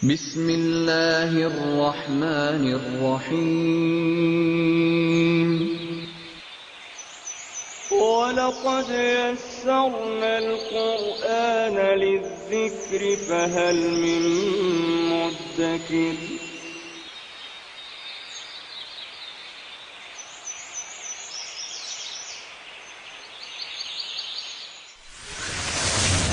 بسم اللہ الرحمن الرحیم وَلَقَدْ يَسَّرْنَا الْقُرْآنَ لِلذِّكْرِ فَهَلْ مِن مُّدَّكِرٍ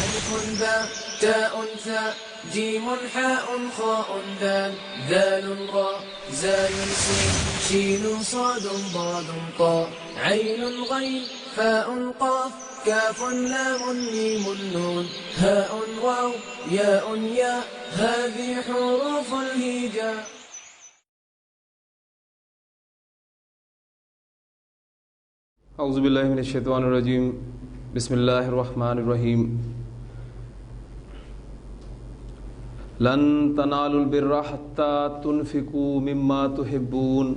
ألف باء تاء ثاء جيم حاء خاء دال ذال راء زاي سين شين صاد ضاد طاء عين غين فاء قاف كاف لام ميم نون هاء واو ياء ياء هذه حروف الهجاء. اعوذ باللہ من الشیطان الرجیم. بسم اللہ الرحمن الرحیم. لن تنالوا البر حتى تنفقوا مما تحبون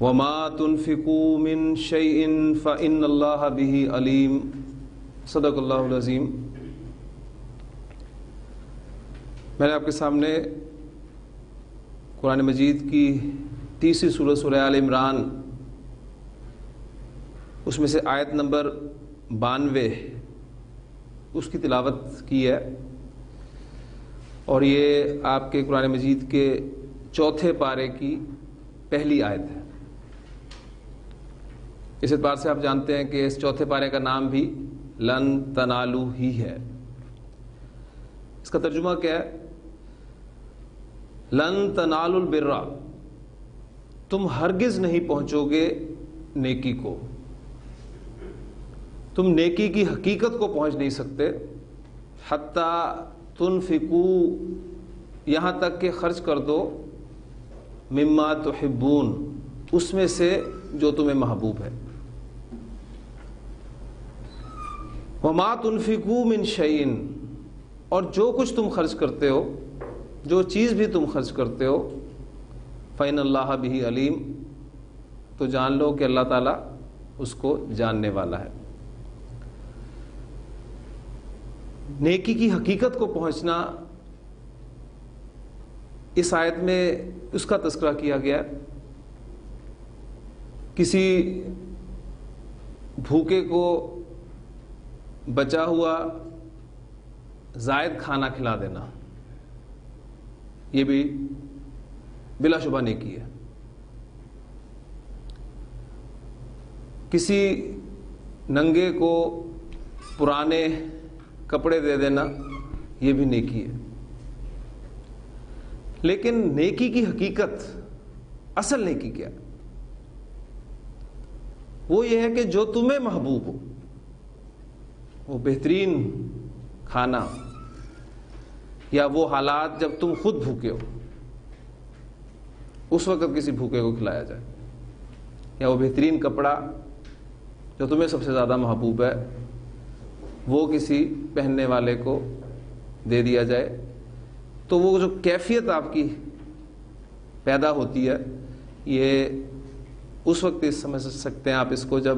وما تنفقوا من شيء فإن الله به عليم. صدق اللہ العظیم. میں نے آپ کے سامنے قرآن مجید کی تیسری سورہ سورہ آل عمران، اس میں سے آیت نمبر 92 اس کی تلاوت کی ہے، اور یہ آپ کے قرآن مجید کے چوتھے پارے کی پہلی آیت ہے. اس اعتبار سے آپ جانتے ہیں کہ اس چوتھے پارے کا نام بھی لن تنالو ہی ہے. اس کا ترجمہ کیا ہے؟ لن تنالوا البر، تم ہرگز نہیں پہنچو گے نیکی کو، تم نیکی کی حقیقت کو پہنچ نہیں سکتے. حتیٰ تنفقوا، یہاں تک کہ خرچ کر دو، مما تحبون، اس میں سے جو تمہیں محبوب ہے. وما تنفقوا من شیء، اور جو کچھ تم خرچ کرتے ہو، جو چیز بھی تم خرچ کرتے ہو، فإن اللہ بہ علیم، تو جان لو کہ اللہ تعالیٰ اس کو جاننے والا ہے. نیکی کی حقیقت کو پہنچنا، اس آیت میں اس کا تذکرہ کیا گیا. کسی بھوکے کو بچا ہوا زائد کھانا کھلا دینا، یہ بھی بلا شبہ نیکی ہے. کسی ننگے کو پرانے کپڑے دے دینا، یہ بھی نیکی ہے. لیکن نیکی کی حقیقت، اصل نیکی کیا ہے؟ وہ یہ ہے کہ جو تمہیں محبوب ہو، وہ بہترین کھانا، یا وہ حالات جب تم خود بھوکے ہو اس وقت کسی بھوکے کو کھلایا جائے، یا وہ بہترین کپڑا جو تمہیں سب سے زیادہ محبوب ہے وہ کسی پہننے والے کو دے دیا جائے. تو وہ جو کیفیت آپ کی پیدا ہوتی ہے، یہ اس وقت سمجھ سکتے ہیں آپ اس کو جب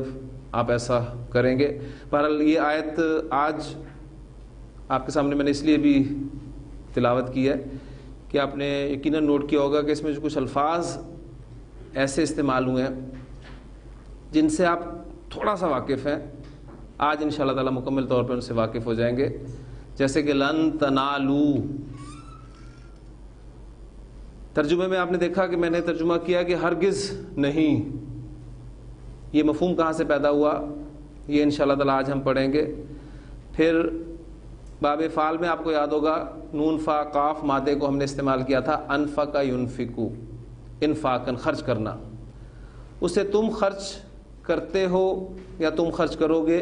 آپ ایسا کریں گے. بہرحال یہ آیت آج آپ کے سامنے میں نے اس لیے بھی تلاوت کی ہے کہ آپ نے یقیناً نوٹ کیا ہوگا کہ اس میں جو کچھ الفاظ ایسے استعمال ہوئے ہیں جن سے آپ تھوڑا سا واقف ہیں. آج انشاءاللہ تعالی مکمل طور پر ان سے واقف ہو جائیں گے. جیسے کہ لن تنالو، ترجمے میں آپ نے دیکھا کہ میں نے ترجمہ کیا کہ ہرگز نہیں. یہ مفہوم کہاں سے پیدا ہوا، یہ انشاءاللہ تعالی آج ہم پڑھیں گے. پھر باب فعل میں آپ کو یاد ہوگا نون فا قاف مادے کو ہم نے استعمال کیا تھا، انفق ینفقو، انفاقن، خرچ کرنا. اسے تم خرچ کرتے ہو یا تم خرچ کرو گے،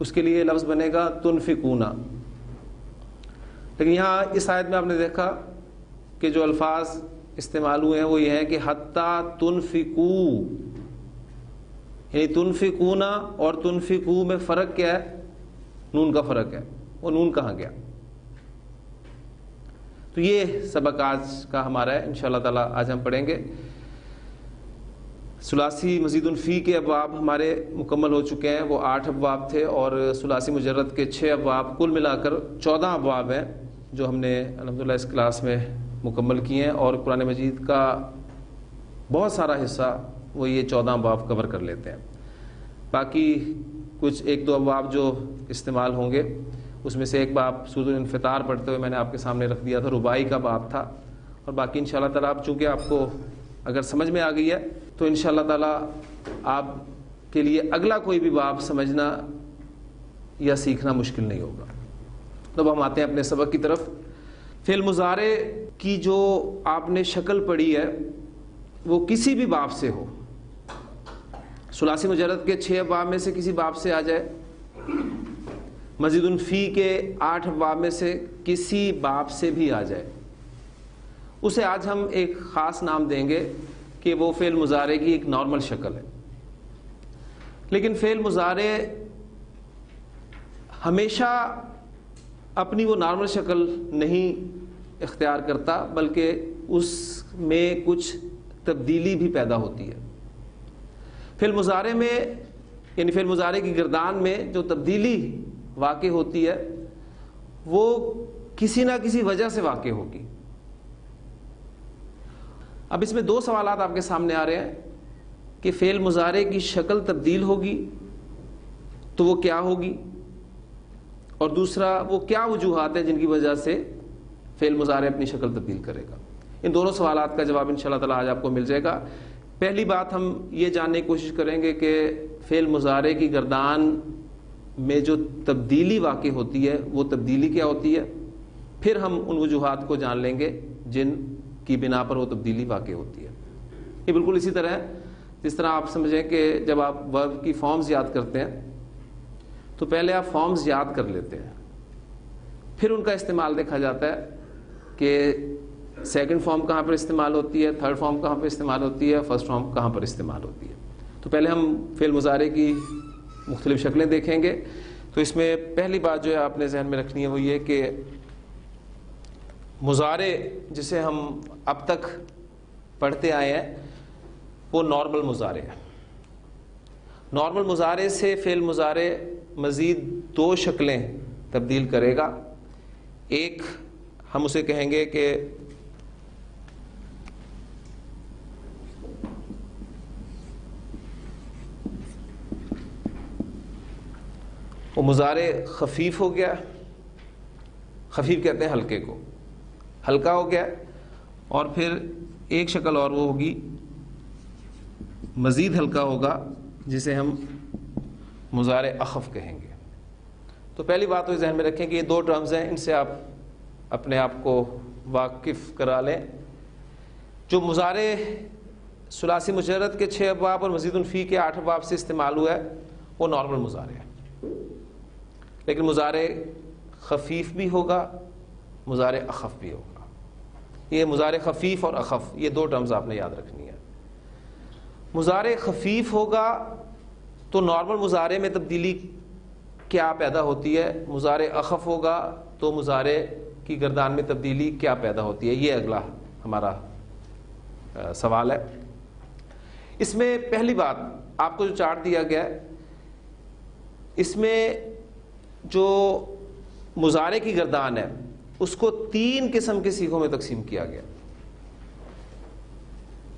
اس کے لیے لفظ بنے گا تنفقون. لیکن یہاں اس آیت میں آپ نے دیکھا کہ جو الفاظ استعمال ہوئے ہیں وہ یہ ہیں کہ حتیٰ تنفقو، یعنی تنفقون اور تنفقو میں فرق کیا ہے؟ نون کا فرق ہے. وہ نون کہاں گیا؟ تو یہ سبق آج کا ہمارا ہے، انشاءاللہ تعالی آج ہم پڑھیں گے. ثلاثی مزید فی کے ابواب ہمارے مکمل ہو چکے ہیں، وہ 8 ابواب تھے، اور ثلاثی مجرد کے 6 ابواب، کل ملا کر 14 ابواب ہیں. جو ہم نے الحمدللہ اس کلاس میں مکمل کیے ہیں، اور قرآن مجید کا بہت سارا حصہ وہ یہ 14 ابواب کور کر لیتے ہیں. باقی کچھ 1-2 ابواب جو استعمال ہوں گے، اس میں سے ایک باب سورۃ الانفطار پڑھتے ہوئے میں نے آپ کے سامنے رکھ دیا تھا، رباعی کا باب تھا. اور باقی انشاءاللہ تعالیٰ آپ چونکہ آپ کو اگر سمجھ میں آ گئی ہے تو انشاءاللہ تعالیٰ آپ کے لیے اگلا کوئی بھی باب سمجھنا یا سیکھنا مشکل نہیں ہوگا. تو اب ہم آتے ہیں اپنے سبق کی طرف. فعل مضارع کی جو آپ نے شکل پڑھی ہے وہ کسی بھی باب سے ہو، ثلاثی مجرد کے 6 ابواب میں سے کسی باب سے آ جائے، مزید فی کے 8 ابواب میں سے کسی باب سے بھی آ جائے، اسے آج ہم ایک خاص نام دیں گے کہ وہ فعل مضارع کی ایک نارمل شکل ہے. لیکن فعل مضارع ہمیشہ اپنی وہ نارمل شکل نہیں اختیار کرتا، بلکہ اس میں کچھ تبدیلی بھی پیدا ہوتی ہے. فعل مضارع میں یعنی فعل مضارع کی گردان میں جو تبدیلی واقع ہوتی ہے وہ کسی نہ کسی وجہ سے واقع ہوگی. اب اس میں 2 سوالات آپ کے سامنے آ رہے ہیں کہ فعل مضارع کی شکل تبدیل ہوگی تو وہ کیا ہوگی، اور دوسرا وہ کیا وجوہات ہیں جن کی وجہ سے فعل مضارع اپنی شکل تبدیل کرے گا. ان دونوں سوالات کا جواب انشاءاللہ تعالیٰ آج آپ کو مل جائے گا. پہلی بات ہم یہ جاننے کی کوشش کریں گے کہ فعل مضارع کی گردان میں جو تبدیلی واقع ہوتی ہے وہ تبدیلی کیا ہوتی ہے. پھر ہم ان وجوہات کو جان لیں گے جن کی بنا پر وہ تبدیلی واقع ہوتی ہے. یہ بالکل اسی طرح ہے جس طرح آپ سمجھیں کہ جب آپ ورب کی فارمز یاد کرتے ہیں تو پہلے آپ فارمز یاد کر لیتے ہیں، پھر ان کا استعمال دیکھا جاتا ہے کہ سیکنڈ فارم کہاں پر استعمال ہوتی ہے، تھرڈ فارم کہاں پر استعمال ہوتی ہے، فرسٹ فارم کہاں پر استعمال ہوتی ہے. تو پہلے ہم فعل مضارع کی مختلف شکلیں دیکھیں گے. تو اس میں پہلی بات جو ہے آپ نے ذہن میں رکھنی ہے وہ یہ کہ مضارع جسے ہم اب تک پڑھتے آئے ہیں وہ نارمل مضارع ہے. نارمل مضارع سے فعل مضارع مزید 2 شکلیں تبدیل کرے گا. ایک ہم اسے کہیں گے کہ وہ مضارع خفیف ہو گیا. خفیف کہتے ہیں ہلکے کو، ہلکا ہو گیا. اور پھر ایک شکل اور وہ ہوگی مزید ہلکا ہوگا جسے ہم مضارع اخف کہیں گے. تو پہلی بات تو ذہن میں رکھیں کہ یہ 2 ٹرمز ہیں، ان سے آپ اپنے آپ کو واقف کرا لیں. جو مضارع ثلاثی مجرد کے 6 ابواب اور مزید فی کے 8 ابواب سے استعمال ہوا ہے وہ نارمل مضارع ہے. لیکن مضارع خفیف بھی ہوگا، مضارع اخف بھی ہوگا. یہ مضارع خفیف اور اخف یہ 2 ٹرمز آپ نے یاد رکھنی ہے. مضارع خفیف ہوگا تو نارمل مضارع میں تبدیلی کیا پیدا ہوتی ہے، مضارع اخف ہوگا تو مضارع کی گردان میں تبدیلی کیا پیدا ہوتی ہے. یہ اگلا ہمارا سوال ہے. اس میں پہلی بات آپ کو جو چارٹ دیا گیا ہے اس میں جو مضارع کی گردان ہے اس کو 3 قسم کے صیغوں میں تقسیم کیا گیا.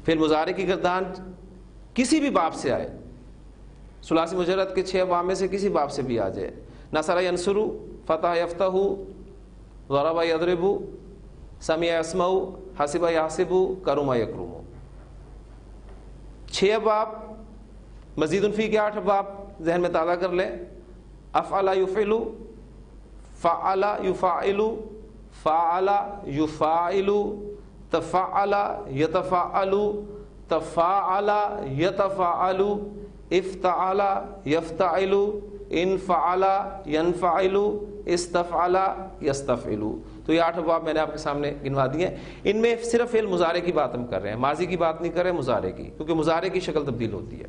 پھر مضارع کی گردان کسی بھی باب سے آئے، ثلاثی مجرد کے 6 ابواب میں سے کسی باب سے بھی آ جائے، نصر ینصر، فتح یفتح، ضرب یضرب، سمع یسمع، حسب یحسب، کرم یکرم. 6 ابواب مزید فی کے 8 ابواب ذہن میں تازہ کر لیں. افعل یفعل، فعل یفعل، فعل یفاعل، تفعل یتفعل، تفاعل یتفاعل، افتعل یفتعل، انفعل ینفعل، استفعل یستفعل. تو یہ 8 ابواب میں نے آپ کے سامنے گنوا دیے ہیں. ان میں صرف فعل مضارع کی بات ہم کر رہے ہیں، ماضی کی بات نہیں کر رہے، مضارع کی، کیونکہ مضارع کی شکل تبدیل ہوتی ہے.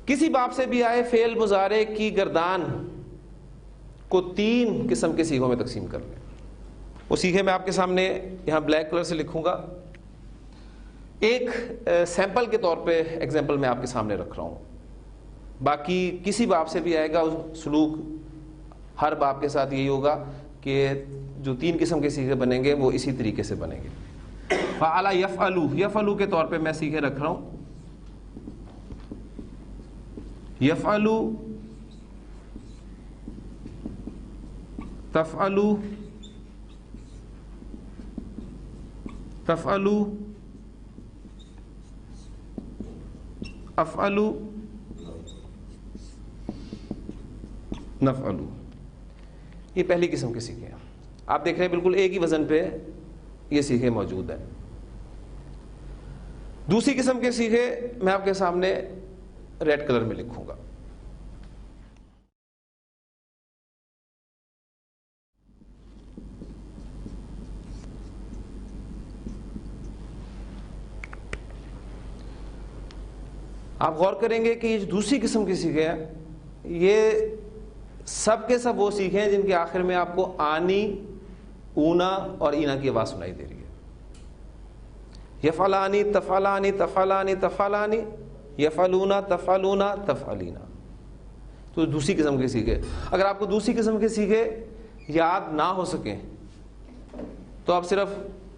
کسی باب سے بھی آئے فعل مضارع کی گردان کو 3 قسم کے صیغوں میں تقسیم کر لیں. وہ صیغے میں آپ کے سامنے یہاں بلیک کلر سے لکھوں گا. ایک سیمپل کے طور پہ ایگزامپل میں آپ کے سامنے رکھ رہا ہوں، باقی کسی باب سے بھی آئے گا سلوک ہر باب کے ساتھ یہی ہوگا کہ جو 3 قسم کے سیغے بنیں گے وہ اسی طریقے سے بنیں گے. فعل یفعلو، یفعلو کے طور پہ میں سیغے رکھ رہا ہوں. یفعلو، تفعلو، تفعلو، افعلو، نفعلو. یہ پہلی قسم کے سیغے ہیں. آپ دیکھ رہے ہیں بالکل ایک ہی وزن پہ یہ سیغے موجود ہیں. دوسری قسم کے سیغے میں آپ کے سامنے ریڈ کلر میں لکھوں گا. آپ غور کریں گے کہ یہ جو دوسری قسم کے سیغے ہیں یہ سب کے سب وہ سیغے ہیں جن کے آخر میں آپ کو آنی، اونا اور اینا کی آواز سنائی دے رہی ہے. یفعلانی، تفعلانی، تفعلانی، تفعلانی، یفعلونا، تفعلونا، تفعلینا. تو دوسری قسم کے سیغے. اگر آپ کو دوسری قسم کے سیغے یاد نہ ہو سکیں تو آپ صرف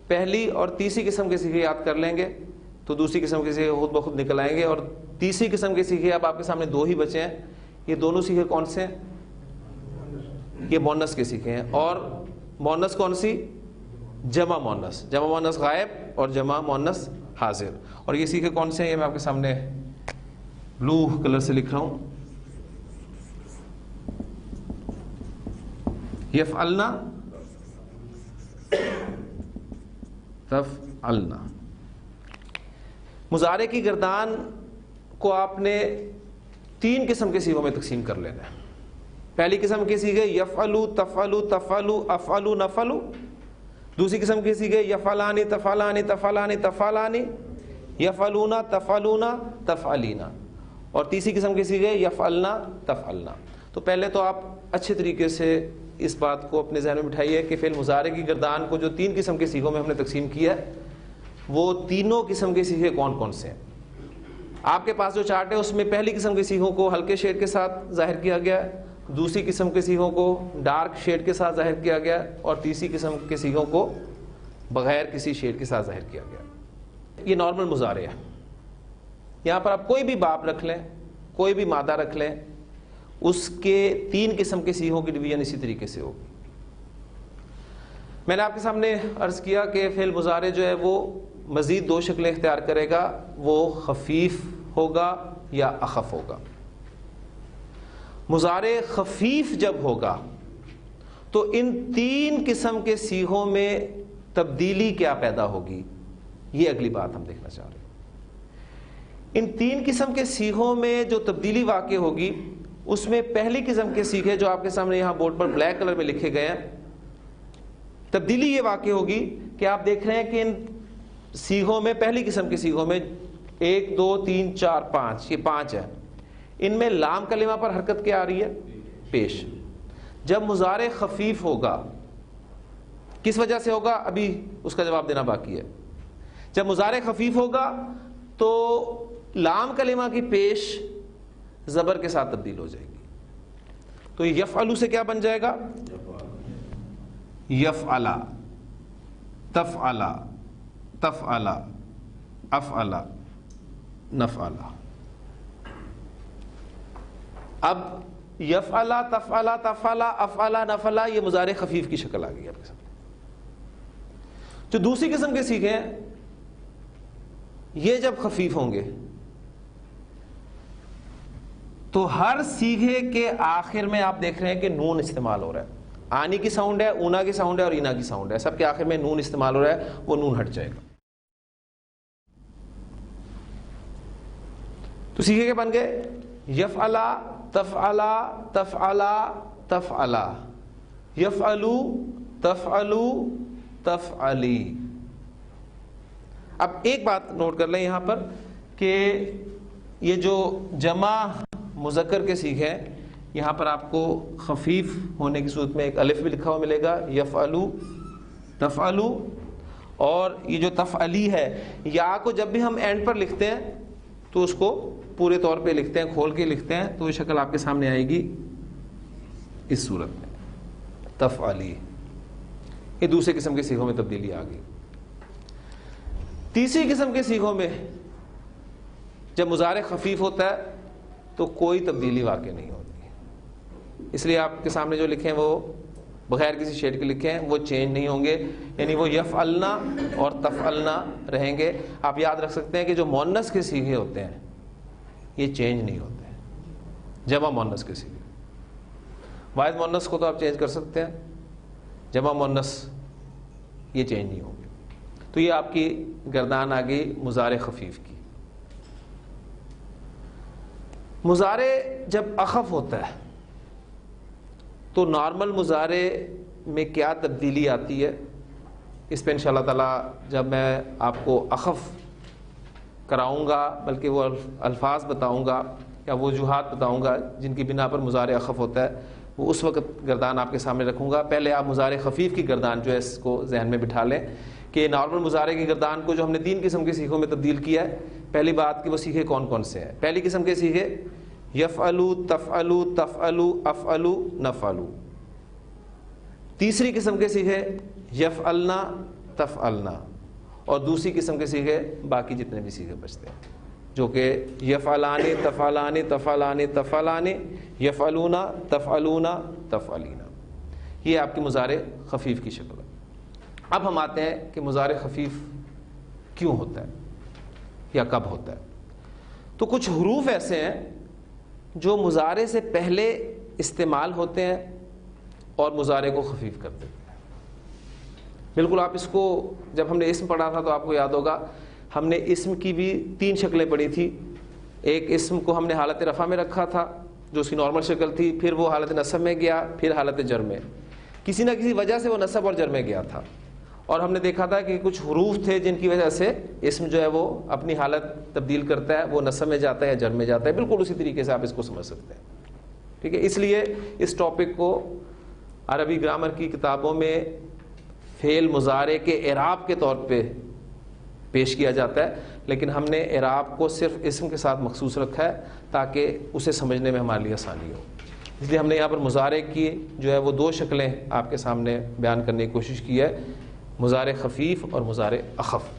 پہلی اور تیسری قسم کے سیغے یاد کر لیں گے تو دوسری قسم کے سیغے خود بخود نکل آئیں گے. اور تیسری قسم کے سیغے اب آپ کے سامنے 2 ہی بچے ہیں. یہ دونوں سیغے کون سے ہیں؟ یہ مؤنث کے سیغے ہیں. اور مؤنث کون سی؟ جمع مؤنث، جمع مؤنث غائب اور جمع مؤنث حاضر. اور یہ سیغے کون سے ہیں؟ یہ میں آپ کے سامنے بلو کلر سے لکھ رہا ہوں. یفعلنا، تفعلنا. مضارع کی گردان کو آپ نے 3 قسم کے سیغوں میں تقسیم کر لینا ہے. پہلی قسم کے سیغے یفعلو، تفعلو، تفعلو، افعلو، نفعلو. دوسری قسم کے سیغے یفعلانی، تفعلانی، تفعلانی، تفعلانی، یفعلونا، تفعلونا، تفعلینا. اور تیسری قسم کے سیغے یفعلنا، تفعلنا. تو پہلے تو آپ اچھے طریقے سے اس بات کو اپنے ذہن میں بٹھائیے کہ فعل مضارع کی گردان کو جو 3 قسم کے سیغوں میں ہم نے تقسیم کیا ہے وہ تینوں قسم کے سیغے کون کون سے ہیں. آپ کے پاس جو چارٹ ہے اس میں پہلی قسم کے سیغوں کو ہلکے شیڈ کے ساتھ ظاہر کیا گیا ہے، دوسری قسم کے سیغوں کو ڈارک شیڈ کے ساتھ ظاہر کیا گیا ہے، اور تیسری قسم کے سیغوں کو بغیر کسی شیڈ کے ساتھ ظاہر کیا گیا. یہ نارمل مضارع ہے. یہاں پر آپ کوئی بھی باب رکھ لیں، کوئی بھی مادہ رکھ لیں، اس کے 3 قسم کے سیغوں کی ڈویژن اسی طریقے سے ہوگی. میں نے آپ کے سامنے عرض کیا کہ فعل مضارع جو ہے وہ مزید 2 شکلیں اختیار کرے گا. وہ خفیف ہوگا یا اخف ہوگا. مضارع خفیف جب ہوگا تو ان 3 قسم کے سیغوں میں تبدیلی کیا پیدا ہوگی، یہ اگلی بات ہم دیکھنا چاہ رہے ہیں. ان 3 قسم کے سیغوں میں جو تبدیلی واقع ہوگی اس میں پہلی قسم کے سیغے جو آپ کے سامنے یہاں بورڈ پر بلیک کلر میں لکھے گئے ہیں، تبدیلی یہ واقع ہوگی کہ آپ دیکھ رہے ہیں کہ ان سیغوں میں پہلی قسم کے سیغوں میں 1 2 3 4 5 یہ 5 ہے. ان میں لام کلمہ پر حرکت کیا آ رہی ہے؟ پیش. جب مضارع خفیف ہوگا کس وجہ سے ہوگا؟ ابھی اس کا جواب دینا باقی ہے. جب مضارع خفیف ہوگا تو لام کلمہ کی پیش زبر کے ساتھ تبدیل ہو جائے گی. تو یفعلو سے کیا بن جائے گا؟ یفعلا، تفعلا، تفعلا، افعلا، نفعلا. اب یفعلا، تفعلا، تفعلا، افعلا، نفعلا یہ مضارع خفیف کی شکل آ گئی آپ کے سامنے. جو دوسری قسم کے سیغے ہیں یہ جب خفیف ہوں گے تو ہر سیغے کے آخر میں آپ دیکھ رہے ہیں کہ نون استعمال ہو رہا ہے. آنی کی ساؤنڈ ہے، اونا کی ساؤنڈ ہے اور اینا کی ساؤنڈ ہے. سب کے آخر میں نون استعمال ہو رہا ہے، وہ نون ہٹ جائے گا. تو سیغے کے بن گئے یفعلا، تفعلا، تفعلا، تفعلا، یفعلو، تفعلو، تفعلی. اب ایک بات نوٹ کر لیں یہاں پر کہ یہ جو جمع مذکر کے سیغے ہیں یہاں پر آپ کو خفیف ہونے کی صورت میں ایک الف بھی لکھا ہوا ملے گا، یفعلو، تفعلو. اور یہ جو تفعلی ہے یا کو جب بھی ہم اینڈ پر لکھتے ہیں تو اس کو پورے طور پہ لکھتے ہیں، کھول کے لکھتے ہیں تو یہ شکل آپ کے سامنے آئے گی اس صورت میں، تفعلی. یہ دوسرے قسم کے صیغوں میں تبدیلی آ گئی. تیسری قسم کے صیغوں میں جب مضارع خفیف ہوتا ہے تو کوئی تبدیلی واقع نہیں ہوتی. اس لیے آپ کے سامنے جو لکھے ہیں وہ بغیر کسی شیڈ کے لکھے ہیں, وہ چینج نہیں ہوں گے, یعنی وہ یفعلنا اور تفعلنا رہیں گے. آپ یاد رکھ سکتے ہیں کہ جو مؤنث کے صیغے ہوتے ہیں یہ چینج نہیں ہوتے ہیں, جمع مؤنث کے صیغے. واحد مؤنث کو تو آپ چینج کر سکتے ہیں, جمع مؤنث یہ چینج نہیں ہوں گے. تو یہ آپ کی گردان آ گئی مضارع خفیف کی. مضارع جب اخف ہوتا ہے تو نارمل مضارع میں کیا تبدیلی آتی ہے, اس پہ انشاءاللہ تعالیٰ جب میں آپ کو اخف کراؤں گا, بلکہ وہ الفاظ بتاؤں گا یا وجوہات بتاؤں گا جن کی بنا پر مضارع اخف ہوتا ہے, وہ اس وقت گردان آپ کے سامنے رکھوں گا. پہلے آپ مضارع خفیف کی گردان جو ہے اس کو ذہن میں بٹھا لیں کہ نارمل مضارع کی گردان کو جو ہم نے 3 قسم کے صیغوں میں تبدیل کیا ہے, پہلی بات کہ وہ صیغے کون کون سے ہیں. پہلی قسم کے صیغے یفعلو, تفعلو, تفعلو, افعلو, نفعلو. تیسری قسم کے صیغے یفعلنا, تفعلنا. اور دوسری قسم کے صیغے باقی جتنے بھی صیغے بچتے ہیں جو کہ یفعلانی, تفعلانی, تفعلانی, تفعلانی, یفعلونا, تفعلونا, تفعلینا. یہ آپ کی مضارع خفیف کی شکل ہے. اب ہم آتے ہیں کہ مضارع خفیف کیوں ہوتا ہے یا کب ہوتا ہے. تو کچھ حروف ایسے ہیں جو مضارع سے پہلے استعمال ہوتے ہیں اور مضارع کو خفیف کر دیتے ہیں. بالکل آپ اس کو جب ہم نے اسم پڑھا تھا تو آپ کو یاد ہوگا ہم نے اسم کی بھی 3 شکلیں پڑھی تھی. ایک اسم کو ہم نے حالت رفع میں رکھا تھا جو اس کی نارمل شکل تھی, پھر وہ حالت نصب میں گیا, پھر حالت جر میں. کسی نہ کسی وجہ سے وہ نصب اور جر میں گیا تھا, اور ہم نے دیکھا تھا کہ کچھ حروف تھے جن کی وجہ سے اسم جو ہے وہ اپنی حالت تبدیل کرتا ہے, وہ نصب میں جاتا ہے یا جر میں جاتا ہے. بالکل اسی طریقے سے آپ اس کو سمجھ سکتے ہیں. ٹھیک ہے, اس لیے اس ٹاپک کو عربی گرامر کی کتابوں میں فعل مضارع کے اعراب کے طور پہ پیش کیا جاتا ہے, لیکن ہم نے اعراب کو صرف اسم کے ساتھ مخصوص رکھا ہے تاکہ اسے سمجھنے میں ہمارے لیے آسانی ہو. اس لیے ہم نے یہاں پر مضارع کی جو ہے وہ 2 شکلیں آپ کے سامنے بیان کرنے کی کوشش کی ہے, مضارع خفیف اور مضارع اخف.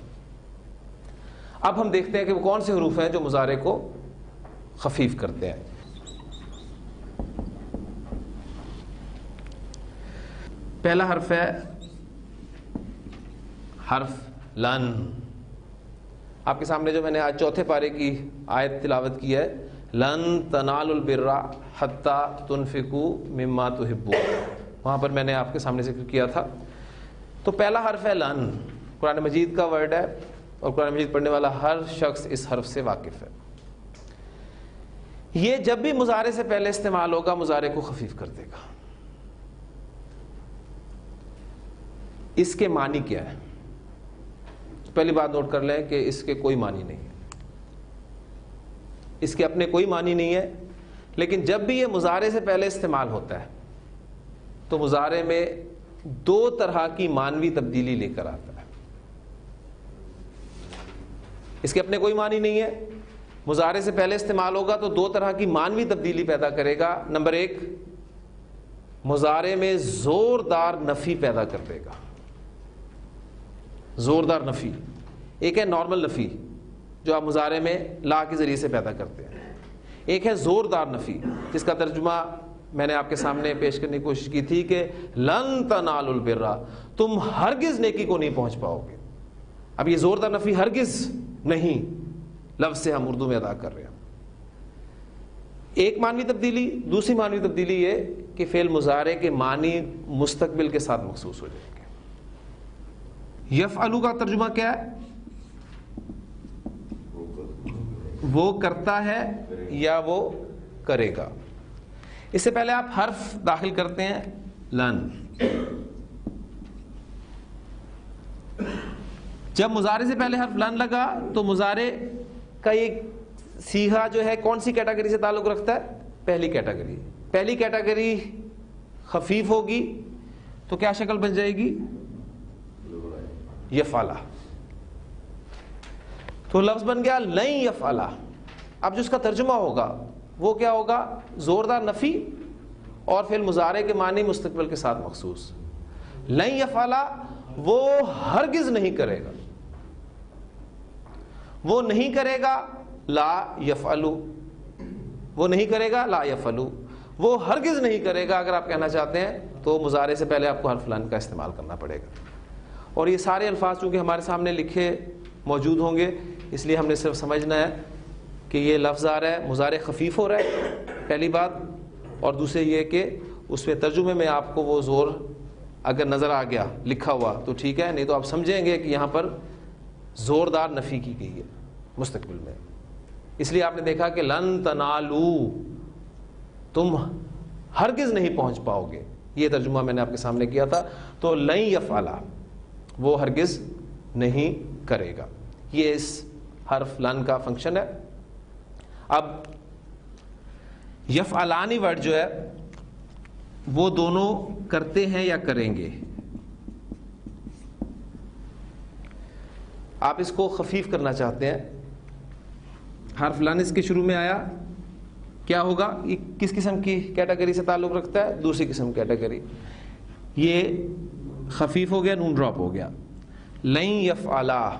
اب ہم دیکھتے ہیں کہ وہ کون سے حروف ہیں جو مضارع کو خفیف کرتے ہیں. پہلا حرف ہے حرف لن. آپ کے سامنے جو میں نے آج چوتھے پارے کی آیت تلاوت کی ہے, لن تنالوا البر حتی تنفقوا مما تحبون, وہاں پر میں نے آپ کے سامنے ذکر کیا تھا. تو پہلا حرف ہے لن, قرآن مجید کا ورڈ ہے اور قرآن مجید پڑھنے والا ہر شخص اس حرف سے واقف ہے. یہ جب بھی مضارع سے پہلے استعمال ہوگا مضارع کو خفیف کر دے گا. اس کے معنی کیا ہے؟ پہلی بات نوٹ کر لیں کہ اس کے کوئی معنی نہیں ہے, اس کے اپنے کوئی معنی نہیں ہے, لیکن جب بھی یہ مضارع سے پہلے استعمال ہوتا ہے تو مضارع میں 2 طرح کی معنوی تبدیلی لے کر آتا ہے. اس کے اپنے کوئی معنی نہیں ہے, مضارع سے پہلے استعمال ہوگا تو 2 طرح کی معنوی تبدیلی پیدا کرے گا. نمبر 1, مضارع میں زوردار نفی پیدا کر دے گا. زوردار نفی, ایک ہے نارمل نفی جو آپ مضارع میں لا کے ذریعے سے پیدا کرتے ہیں, ایک ہے زوردار نفی جس کا ترجمہ میں نے آپ کے سامنے پیش کرنے کی کوشش کی تھی کہ لن تنالوا البر, تم ہرگز نیکی کو نہیں پہنچ پاؤ گے. اب یہ زوردار نفی ہرگز نہیں لفظ سے ہم اردو میں ادا کر رہے ہیں. ایک معنوی تبدیلی. دوسری معنوی تبدیلی یہ کہ فعل مضارع کے معنی مستقبل کے ساتھ مخصوص ہو جائیں گے. یفعلو کا ترجمہ کیا ہے؟ وہ کرتا ہے یا وہ کرے گا. اس سے پہلے آپ حرف داخل کرتے ہیں لن. جب مضارع سے پہلے حرف لن لگا تو مضارع کا ایک صیغہ جو ہے کون سی کیٹیگری سے تعلق رکھتا ہے؟ پہلی کیٹیگری. پہلی کیٹیگری خفیف ہوگی تو کیا شکل بن جائے گی؟ یفعلا. تو لفظ بن گیا لن یفعلا. اب جو اس کا ترجمہ ہوگا وہ کیا ہوگا؟ زوردار نفی اور فعل مضارع کے معنی مستقبل کے ساتھ مخصوص. لن یفعلا وہ ہرگز نہیں کرے گا، وہ نہیں کرے گا لا یفعلو، وہ نہیں کرے گا لا یفعلو، وہ ہرگز نہیں کرے گا اگر آپ کہنا چاہتے ہیں تو مضارع سے پہلے آپ کو حرف لن کا استعمال کرنا پڑے گا. اور یہ سارے الفاظ چونکہ ہمارے سامنے لکھے موجود ہوں گے اس لیے ہم نے صرف سمجھنا ہے کہ یہ لفظ آ رہا ہے مضارع خفیف ہو رہا ہے پہلی بات، اور دوسرے یہ کہ اس میں ترجمے میں آپ کو وہ زور اگر نظر آ گیا لکھا ہوا تو ٹھیک ہے، نہیں تو آپ سمجھیں گے کہ یہاں پر زوردار نفی کی گئی ہے مستقبل میں. اس لیے آپ نے دیکھا کہ لن تنالو، تم ہرگز نہیں پہنچ پاؤ گے، یہ ترجمہ میں نے آپ کے سامنے کیا تھا. تو لن یفعلا وہ ہرگز نہیں کرے گا، یہ اس حرف لن کا فنکشن ہے. اب یفعلانی ورڈ جو ہے وہ دونوں کرتے ہیں یا کریں گے. آپ اس کو خفیف کرنا چاہتے ہیں، حرف لن اس کے شروع میں آیا، کیا ہوگا؟ یہ کس قسم کی کیٹیگری سے تعلق رکھتا ہے؟ دوسری قسم کیٹیگری. یہ خفیف ہو گیا، نون ڈراپ ہو گیا. لن یفعلا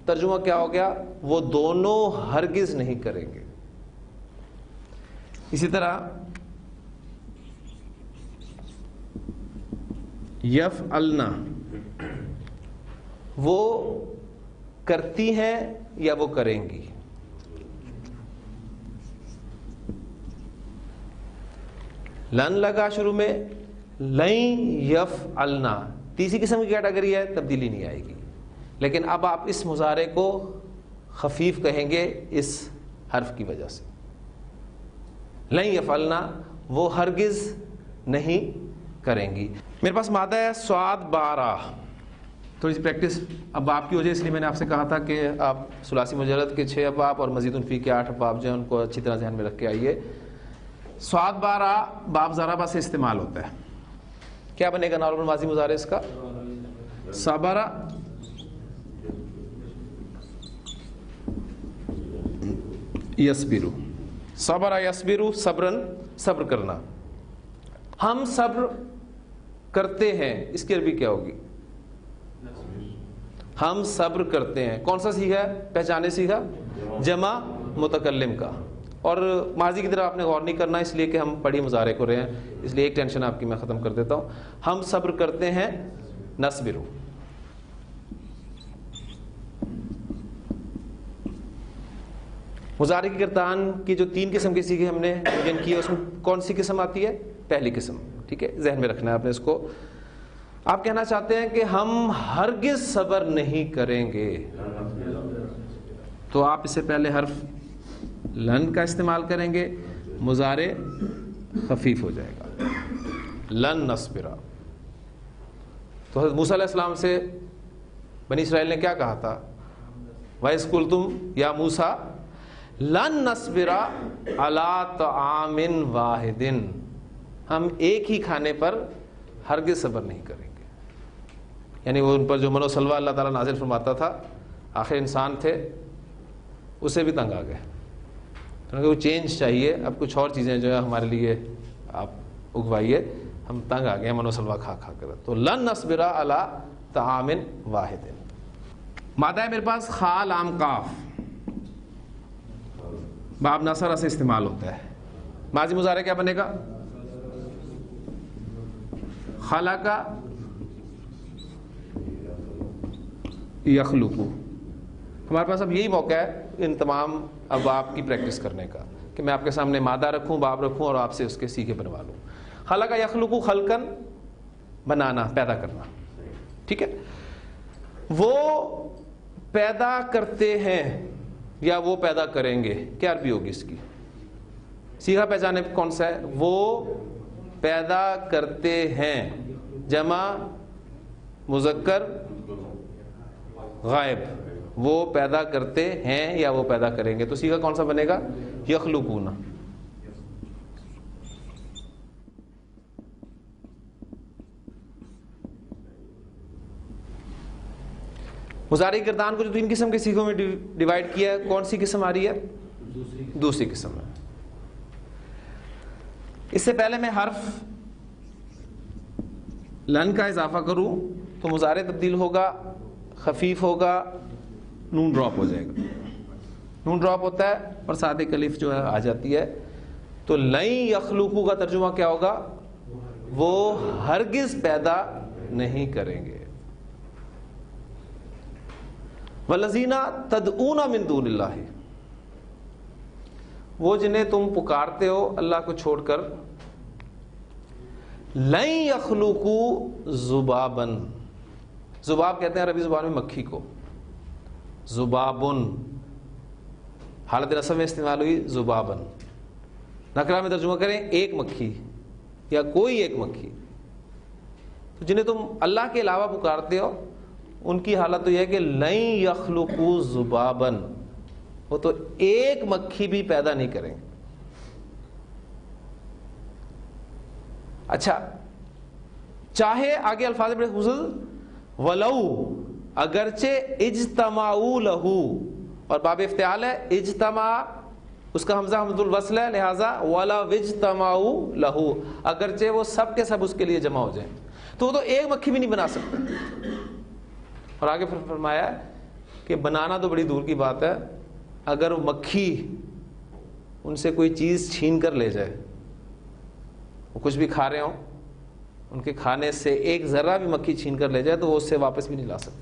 ترجمہ کیا ہو گیا؟ وہ دونوں ہرگز نہیں کریں گے. اسی طرح یفعلنا وہ کرتی ہیں یا وہ کریں گی. لن لگا شروع میں، لن یفعلنا تیسری قسم کی کیٹیگری ہے، تبدیلی نہیں آئے گی. لیکن اب آپ اس مضارع کو خفیف کہیں گے اس حرف کی وجہ سے. لن یفعلنا وہ ہرگز نہیں کریں گی. میرے پاس مادہ ہے سواد 12. تھوڑی سی پریکٹس اب آپ کی ہو جائے اس لیے میں نے آپ سے کہا تھا کہ آپ ثلاثی مجرد کے 6 ابواب اور مزید فی کے 8 ابواب جو ہیں ان کو اچھی طرح ذہن میں رکھ کے آئیے. سواد 12 باب ضربہ سے استعمال ہوتا ہے. کیا بنے گا نارمل ماضی مضارع اس کا؟ صبر یصبر، صبر یصبر صبرن صبر کرنا. ہم صبر کرتے ہیں، اس کی عربی کیا ہوگی؟ ہم صبر کرتے ہیں. کون سا سیگا ہے؟ پہچانے سیگا جمع متکلم کا. اور ماضی کی طرف آپ نے غور نہیں کرنا اس لیے کہ ہم پڑھی مضارع کو رہے ہیں، اس لیے ایک ٹینشن آپ کی میں ختم کر دیتا ہوں. ہم صبر کرتے ہیں نصبر. مضارع کی گردان کی جو 3 قسم کے سیگے ہم نے بیان کیے اس میں کون سی قسم آتی ہے؟ پہلی قسم. ٹھیک ہے، ذہن میں رکھنا ہے آپ نے اس کو. آپ کہنا چاہتے ہیں کہ ہم ہرگز صبر نہیں کریں گے، تو آپ اس سے پہلے حرف لن کا استعمال کریں گے، مضارع خفیف ہو جائے گا. لن نصبرا. تو حضرت موسیٰ علیہ السلام سے بنی اسرائیل نے کیا کہا تھا؟ وَإِذْ قُلْتُمْ یا موسیٰ لن نصبرا علی طعام واحد، ہم ایک ہی کھانے پر ہرگز صبر نہیں کریں گے. یعنی وہ ان پر جو من و سلوہ اللہ تعالیٰ نازل فرماتا تھا، آخر انسان تھے، اسے بھی تنگ آ گئے. وہ چینج چاہیے، اب کچھ اور چیزیں جو ہے ہمارے لیے آپ اگوائیے، ہم تنگ آ گئے من و سلوہ کھا کھا کر. تو لن نصبرا علی طعام واحد. مادہ ہے میرے پاس خا لام قاف، باب نصر سے استعمال ہوتا ہے. ماضی مضارع کیا بنے گا؟ خلق یخلق. ہمارے پاس اب یہی موقع ہے ان تمام ابواب کی پریکٹس کرنے کا کہ میں آپ کے سامنے مادہ رکھوں، باب رکھوں اور آپ سے اس کے سیکھے بنوا لوں. خلق یخلق خلقن بنانا، پیدا کرنا. ٹھیک ہے، وہ پیدا کرتے ہیں یا وہ پیدا کریں گے، کیا عربی ہوگی اس کی؟ سیکھا پہچانے کون سا ہے؟ وہ پیدا کرتے ہیں، جمع مذکر غائب. وہ پیدا کرتے ہیں یا وہ پیدا کریں گے، تو سیکھا کون سا بنے گا؟ یخلقون. مضارع گردان کو جو 3 قسم کے سیغوں میں ڈیوائڈ کیا ہے، کون سی قسم آ رہی ہے؟ دوسری قسم ہے. اس سے پہلے میں حرف لن کا اضافہ کروں تو مضارع تبدیل ہوگا، خفیف ہوگا، نون ڈراپ ہو جائے گا. نون ڈراپ ہوتا ہے اور ساتھ ایک الف جو ہے آ جاتی ہے. تو لن یخلقو کا ترجمہ کیا ہوگا؟ وہ ہرگز پیدا نہیں کریں گے. والذین تدعون من دون اللہ، وہ جنہیں تم پکارتے ہو اللہ کو چھوڑ کر. لن یخلقوا ذبابا، ذباب کہتے ہیں عربی زبان میں مکھی کو. ذبابن حالت نصب میں استعمال ہوئی ذبابن. نکرہ میں ترجمہ کریں ایک مکھی یا کوئی ایک مکھی. تو جنہیں تم اللہ کے علاوہ پکارتے ہو ان کی حالت تو یہ ہے کہ لن یخلقوا ذبابا، وہ تو ایک مکھی بھی پیدا نہیں کریں گے. اچھا، چاہے آگے الفاظ بڑے خوبصورت، ولو اگرچہ اجتماعوا لہو، اور باب افتعال ہے، اجتماع اس کا حمزہ حمزۃ الوصل ہے، لہذا ولو اجتماعوا لہو، اگرچہ وہ سب کے سب اس کے لیے جمع ہو جائیں تو وہ تو ایک مکھی بھی نہیں بنا سکتے. اور آگے پھر فرمایا کہ بنانا تو بڑی دور کی بات ہے، اگر مکھی ان سے کوئی چیز چھین کر لے جائے، وہ کچھ بھی کھا رہے ہوں، ان کے کھانے سے ایک ذرہ بھی مکھی چھین کر لے جائے تو وہ اس سے واپس بھی نہیں لا سکتے.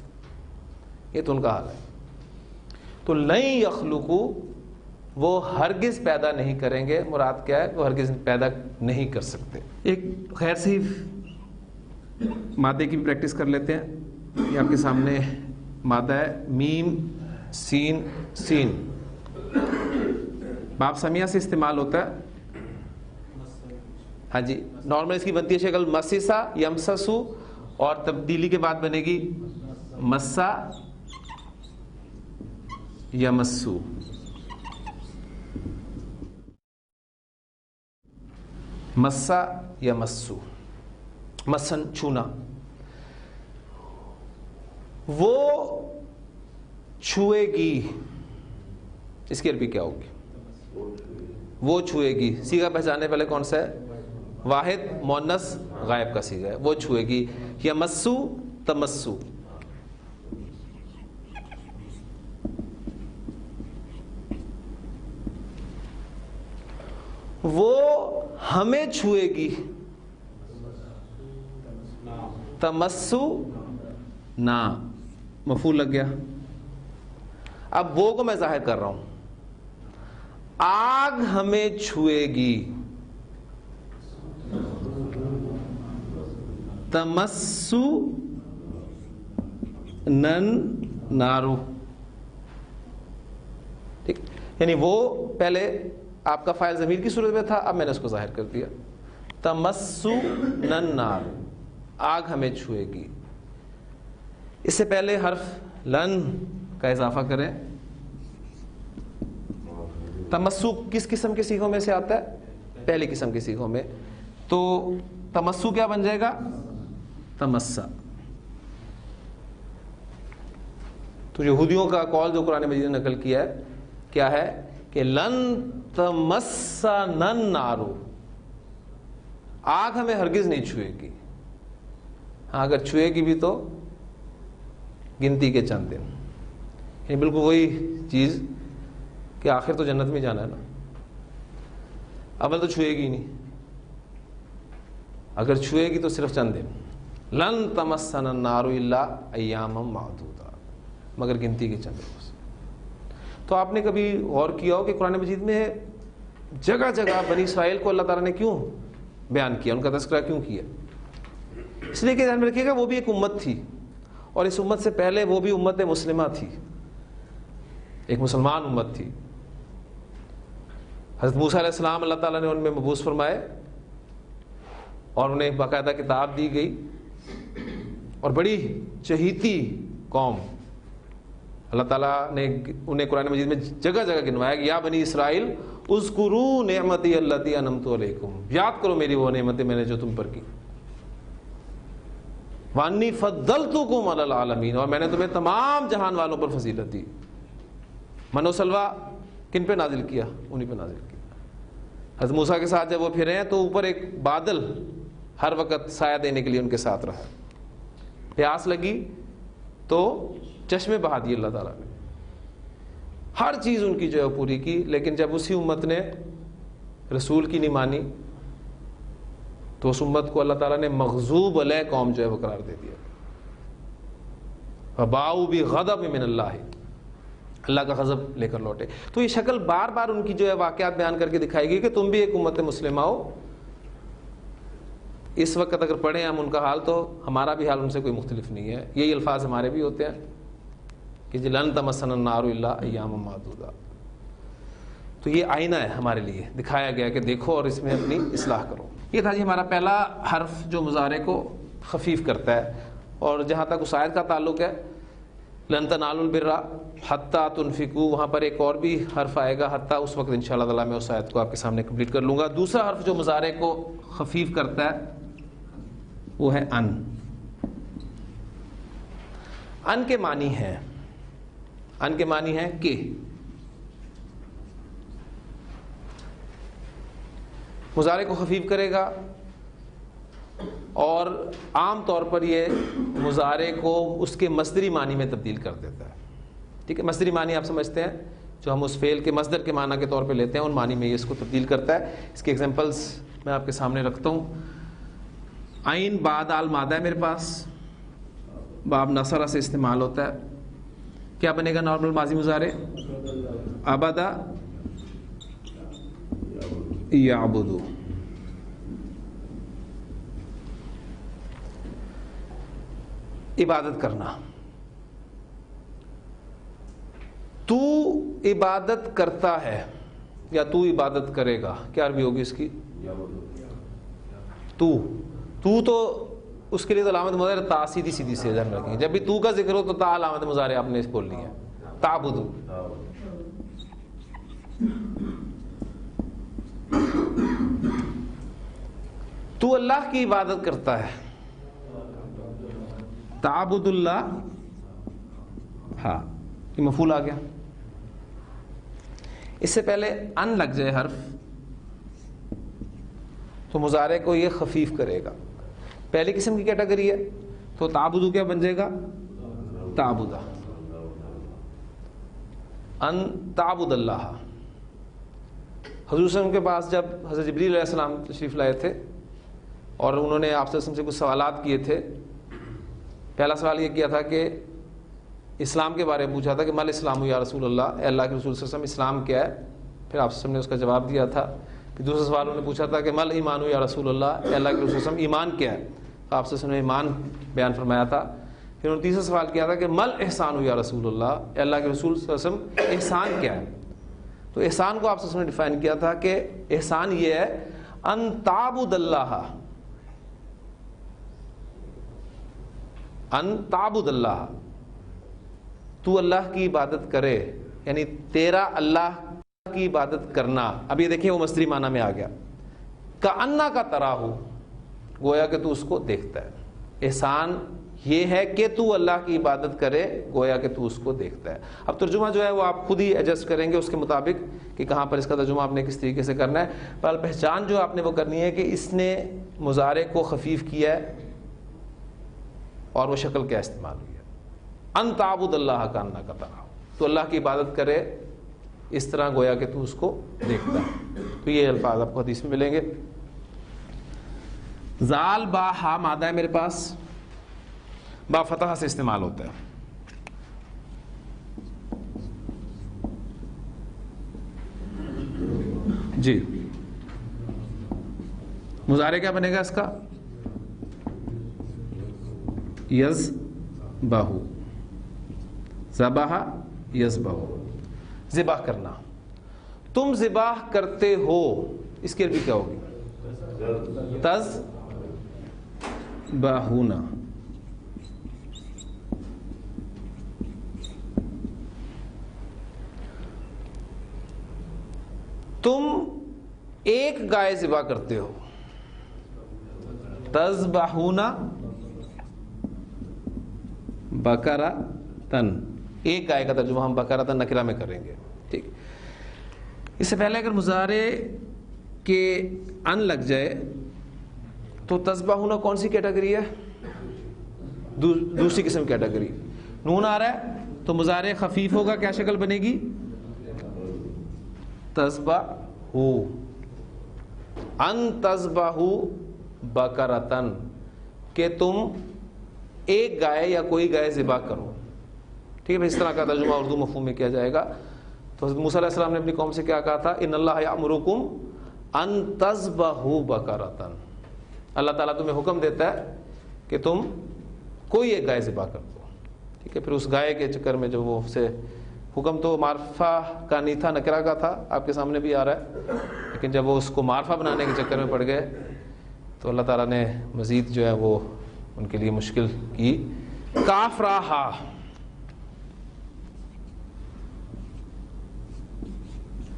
یہ تو ان کا حال ہے. تو لن یخلقوا، وہ ہرگز پیدا نہیں کریں گے. مراد کیا ہے؟ وہ ہرگز پیدا نہیں کر سکتے. ایک خیر سی مادے کی بھی پریکٹس کر لیتے ہیں. یہ آپ کے سامنے مادہ ہے، میم سین سین. باب سمیہ سے استعمال ہوتا ہے. ہاں جی، نارمل اس کی بنتی ہے شکل مسسا یمسسو، اور تبدیلی کے بعد بنے گی مسا یمسو. مسا یمسو، مسن چھونا. وہ چھوئے گی، اس کی عربی کیا ہوگی؟ وہ چھوئے گی. صیغہ پہچانے پہلے کون سا ہے؟ واحد مؤنث غائب کا صیغہ ہے. وہ چھوئے گی. یمسو تمسو. وہ ہمیں چھوئے گی. تمسو نا، مفعول لگ گیا. اب وہ کو میں ظاہر کر رہا ہوں. آگ ہمیں چھوئے گی. تمسو نن نارو. ٹھیک، یعنی وہ پہلے آپ کا فاعل ضمیر کی صورت میں تھا، اب میں نے اس کو ظاہر کر دیا. تمسو نن نار، آگ ہمیں چھوئے گی. اس سے پہلے حرف لن کا اضافہ کریں. تمسو کس قسم کے صیغوں میں سے آتا ہے؟ پہلی قسم کے صیغوں میں. تو تمسو کیا بن جائے گا؟ تمسا. تو یہودیوں کا قول جو قرآن مجید نے نقل کیا ہے کیا ہے کہ لن تمسنا النار، آگ ہمیں ہرگز نہیں چھوئے گی. ہاں اگر چھوئے گی بھی تو گنتی کے چند دن. یعنی بالکل وہی چیز کہ آخر تو جنت میں جانا ہے نا، اول تو چھوئے گی نہیں، اگر چھوئے گی تو صرف چند دن. لن تمسنا النار الا ایاما معدودا، مگر گنتی کے چند دن. تو آپ نے کبھی غور کیا ہو کہ قرآن مجید میں جگہ جگہ بنی اسرائیل کو اللہ تعالیٰ نے کیوں بیان کیا، ان کا تذکرہ کیوں کیا؟ اس لیے کہ ذہن میں رکھیے گا وہ بھی ایک امت تھی، اور اس امت سے پہلے وہ بھی امت مسلمہ تھی، ایک مسلمان امت تھی. حضرت موسیٰ علیہ السلام اللہ تعالیٰ نے ان میں مبعوث فرمائے اور انہیں باقاعدہ کتاب دی گئی، اور بڑی چہیتی قوم اللہ تعالیٰ نے انہیں قرآن مجید میں جگہ جگہ گنوایا کہ یا بنی اسرائیل اذکروا نعمتی التی انعمت علیکم، یاد کرو میری وہ نعمتیں میں نے جو تم پر کی. وانی فضلتکم علی العالمین، اور میں نے تمہیں تمام جہان والوں پر فضیلت دی. من و سلوہ کن پہ نازل کیا؟ انہی پہ نازل کیا. حضرت موسیٰ کے ساتھ جب وہ پھرے ہیں تو اوپر ایک بادل ہر وقت سایہ دینے کے لیے ان کے ساتھ رہا. پیاس لگی تو چشمے بہا دیے اللہ تعالیٰ نے, ہر چیز ان کی جو ہے پوری کی. لیکن جب اسی امت نے رسول کی نہیں مانی تو اس امت کو اللہ تعالیٰ نے مغضوب علیہ قوم جو ہے وہ قرار دے دیا. فباؤ بغضب من اللہ, اللہ کا غضب لے کر لوٹے. تو یہ شکل بار بار ان کی جو ہے واقعات بیان کر کے دکھائے گی کہ تم بھی ایک امت مسلمہ ہو. اس وقت اگر پڑھیں ہم ان کا حال تو ہمارا بھی حال ان سے کوئی مختلف نہیں ہے. یہی الفاظ ہمارے بھی ہوتے ہیں کہ لن تمسنا النار الا ایاما معدودہ. تو یہ آئینہ ہے ہمارے لیے, دکھایا گیا کہ دیکھو اور اس میں اپنی اصلاح کرو. یہ تھا جی ہمارا پہلا حرف جو مضارع کو خفیف کرتا ہے. اور جہاں تک اس آیت کا تعلق ہے لن تنالوا البر حتی تنفقوا, وہاں پر ایک اور بھی حرف آئے گا حتی, اس وقت انشاءاللہ تعالیٰ میں اس آیت کو آپ کے سامنے کمپلیٹ کر لوں گا. دوسرا حرف جو مضارع کو خفیف کرتا ہے وہ ہے ان. ان کے معنی ہے, ان کے معنی ہے کہ. مضارع کو خفیف کرے گا اور عام طور پر یہ مضارع کو اس کے مصدری معنی میں تبدیل کر دیتا ہے. ٹھیک ہے, مصدری معنی آپ سمجھتے ہیں جو ہم اس فعل کے مصدر کے معنی کے طور پہ لیتے ہیں, ان معنی میں یہ اس کو تبدیل کرتا ہے. اس کے ایگزامپلس میں آپ کے سامنے رکھتا ہوں. عین بعد آل مادہ ہے میرے پاس, باب نصرہ سے استعمال ہوتا ہے. کیا بنے گا نارمل ماضی مضارع؟ ابدا یعبدو. عبادت کرنا. تو عبادت کرتا ہے یا تو عبادت کرے گا, کیا عربی ہوگی اس کی؟ تو اس کے لیے تو علامت مضارع تا سیدھی سیدھی سے ذہن رکھیں. جب بھی تو کا ذکر ہو تو تا علامت مضارع آپ نے بول لی ہے. تعبدو. تو اللہ کی عبادت کرتا ہے. تعبد اللہ, ہاں یہ مفعول آ گیا. اس سے پہلے ان لگ جائے حرف تو مضارع کو یہ خفیف کرے گا. پہلی قسم کی کیٹیگری ہے تو تعبدو کیا بن جائے گا؟ تعبدہ. ان تعبد اللہ. حضور صلی اللہ علیہ وسلم کے پاس جب حضرت جبریل علیہ السلام تشریف لائے تھے اور انہوں نے آپ صلی اللہ علیہ وسلم سے کچھ سوالات کیے تھے. پہلا سوال یہ کیا تھا کہ اسلام کے بارے میں پوچھا تھا کہ مل اسلام یا رسول اللہ, اے اللہ کے رسول صلی اللہ علیہ وسلم اسلام کیا ہے؟ پھر آپ صلی اللہ علیہ وسلم نے اس کا جواب دیا تھا. پھر دوسرا سوال انہوں نے پوچھا تھا کہ مل ایمان یا رسول اللہ, اے اللہ کے رسول صلی اللہ علیہ وسلم ایمان کیا ہے؟ آپ صلی اللہ علیہ وسلم نے ایمان بیان فرمایا تھا. پھر انہوں نے تیسرا سوال کیا تھا کہ مل احسان یا رسول اللہ, اے اللہ کے رسول صلی اللہ علیہ وسلم احسان کیا ہے؟ تو احسان کو آپ صلی اللہ علیہ وسلم نے ڈیفائن کیا تھا کہ احسان یہ ہے ان تعبد اللہ, ان تعبد اللہ, تو اللہ کی عبادت کرے, یعنی تیرا اللہ کی عبادت کرنا. اب یہ دیکھیں وہ مصدری معنی میں آ گیا. کأنہ کا تراہ, گویا کہ تو اس کو دیکھتا ہے. احسان یہ ہے کہ تو اللہ کی عبادت کرے گویا کہ تو اس کو دیکھتا ہے. اب ترجمہ جو ہے وہ آپ خود ہی ایڈجسٹ کریں گے اس کے مطابق کہ کہاں پر اس کا ترجمہ آپ نے کس طریقے سے کرنا ہے. پر پہچان جو آپ نے وہ کرنی ہے کہ اس نے مضارع کو خفیف کیا ہے اور وہ شکل کیا استعمال ہوئی ہے. ان تعبد اللہ کأنہ کا تراہ, تو اللہ کی عبادت کرے اس طرح گویا کہ تو اس کو دیکھتا ہے. تو یہ الفاظ آپ کو حدیث میں ملیں گے. زال با ہا مادہ ہے میرے پاس, با فتح سے استعمال ہوتا ہے. جی مضارع کیا بنے گا اس کا؟ یز باہو, ذبح یذبح, ذبح کرنا. تم ذبح کرتے ہو, اس کی عربی کیا ہوگی؟ تز باہونا. تم ایک گائے ذبح کرتے ہو. تذبحونا بقرۃن, ایک گائے کا ترجمہ ہم بقرۃن نکرہ میں کریں گے. ٹھیک, اس سے پہلے اگر مضارع کے ان لگ جائے تو تذبحون کون سی کیٹیگری ہے؟ دوسری قسم کیٹیگری. نون آ رہا ہے تو مضارع خفیف ہوگا, کیا شکل بنے گی؟ تذبحو. ان تذبحو بقرۃ, کہ تم ایک گائے یا کوئی گائے ذبح کرو. ٹھیک ہے, اس طرح کا ترجمہ اردو مفہوم میں کیا جائے گا. تو حضرت موسیٰ علیہ السلام نے اپنی قوم سے کیا کہا تھا؟ ان اللہ یأمرکم ان تذبحوا بقرۃ. اللہ تعالیٰ تمہیں حکم دیتا ہے کہ تم کوئی ایک گائے ذبح کر دو. ٹھیک ہے, پھر اس گائے کے چکر میں جو وہ سے حکم تو معرفہ کا نہیں تھا, نکرہ کا تھا, آپ کے سامنے بھی آ رہا ہے. لیکن جب وہ اس کو معرفہ بنانے کے چکر میں پڑ گئے تو اللہ تعالیٰ نے مزید جو ہے وہ ان کے لیے مشکل کی. کاف را ہا,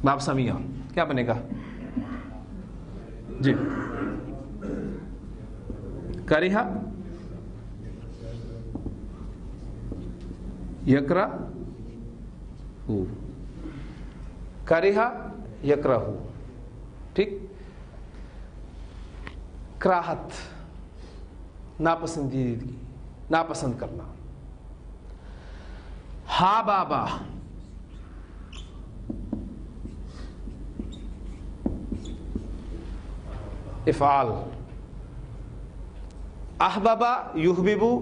باب سمیہ کیا بنے گا جی؟ کرہا یکرہ ہو, کرہا یکرہ ہو. ٹھیک, کراہت, ناپسندیدگی, ناپسند کرنا. ہا بابا, افعال. احببا یحببو,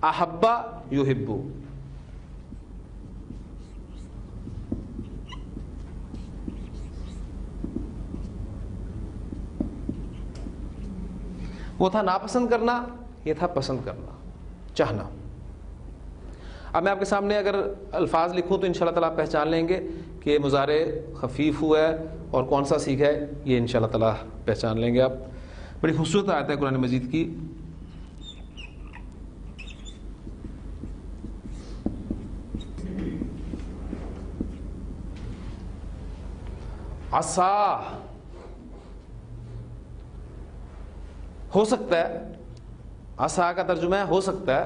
احبا یحبو. وہ تھا ناپسند کرنا, یہ تھا پسند کرنا, چاہنا. اب میں آپ کے سامنے اگر الفاظ لکھوں تو انشاءاللہ تعالیٰ آپ پہچان لیں گے کہ مضارع خفیف ہوا ہے اور کون سا سیکھا ہے, یہ انشاءاللہ تعالیٰ پہچان لیں گے آپ. بڑی خوبصورت آیت ہے قرآن مجید کی. عصا, ہو سکتا ہے, عصا کا ترجمہ ہے ہو سکتا ہے.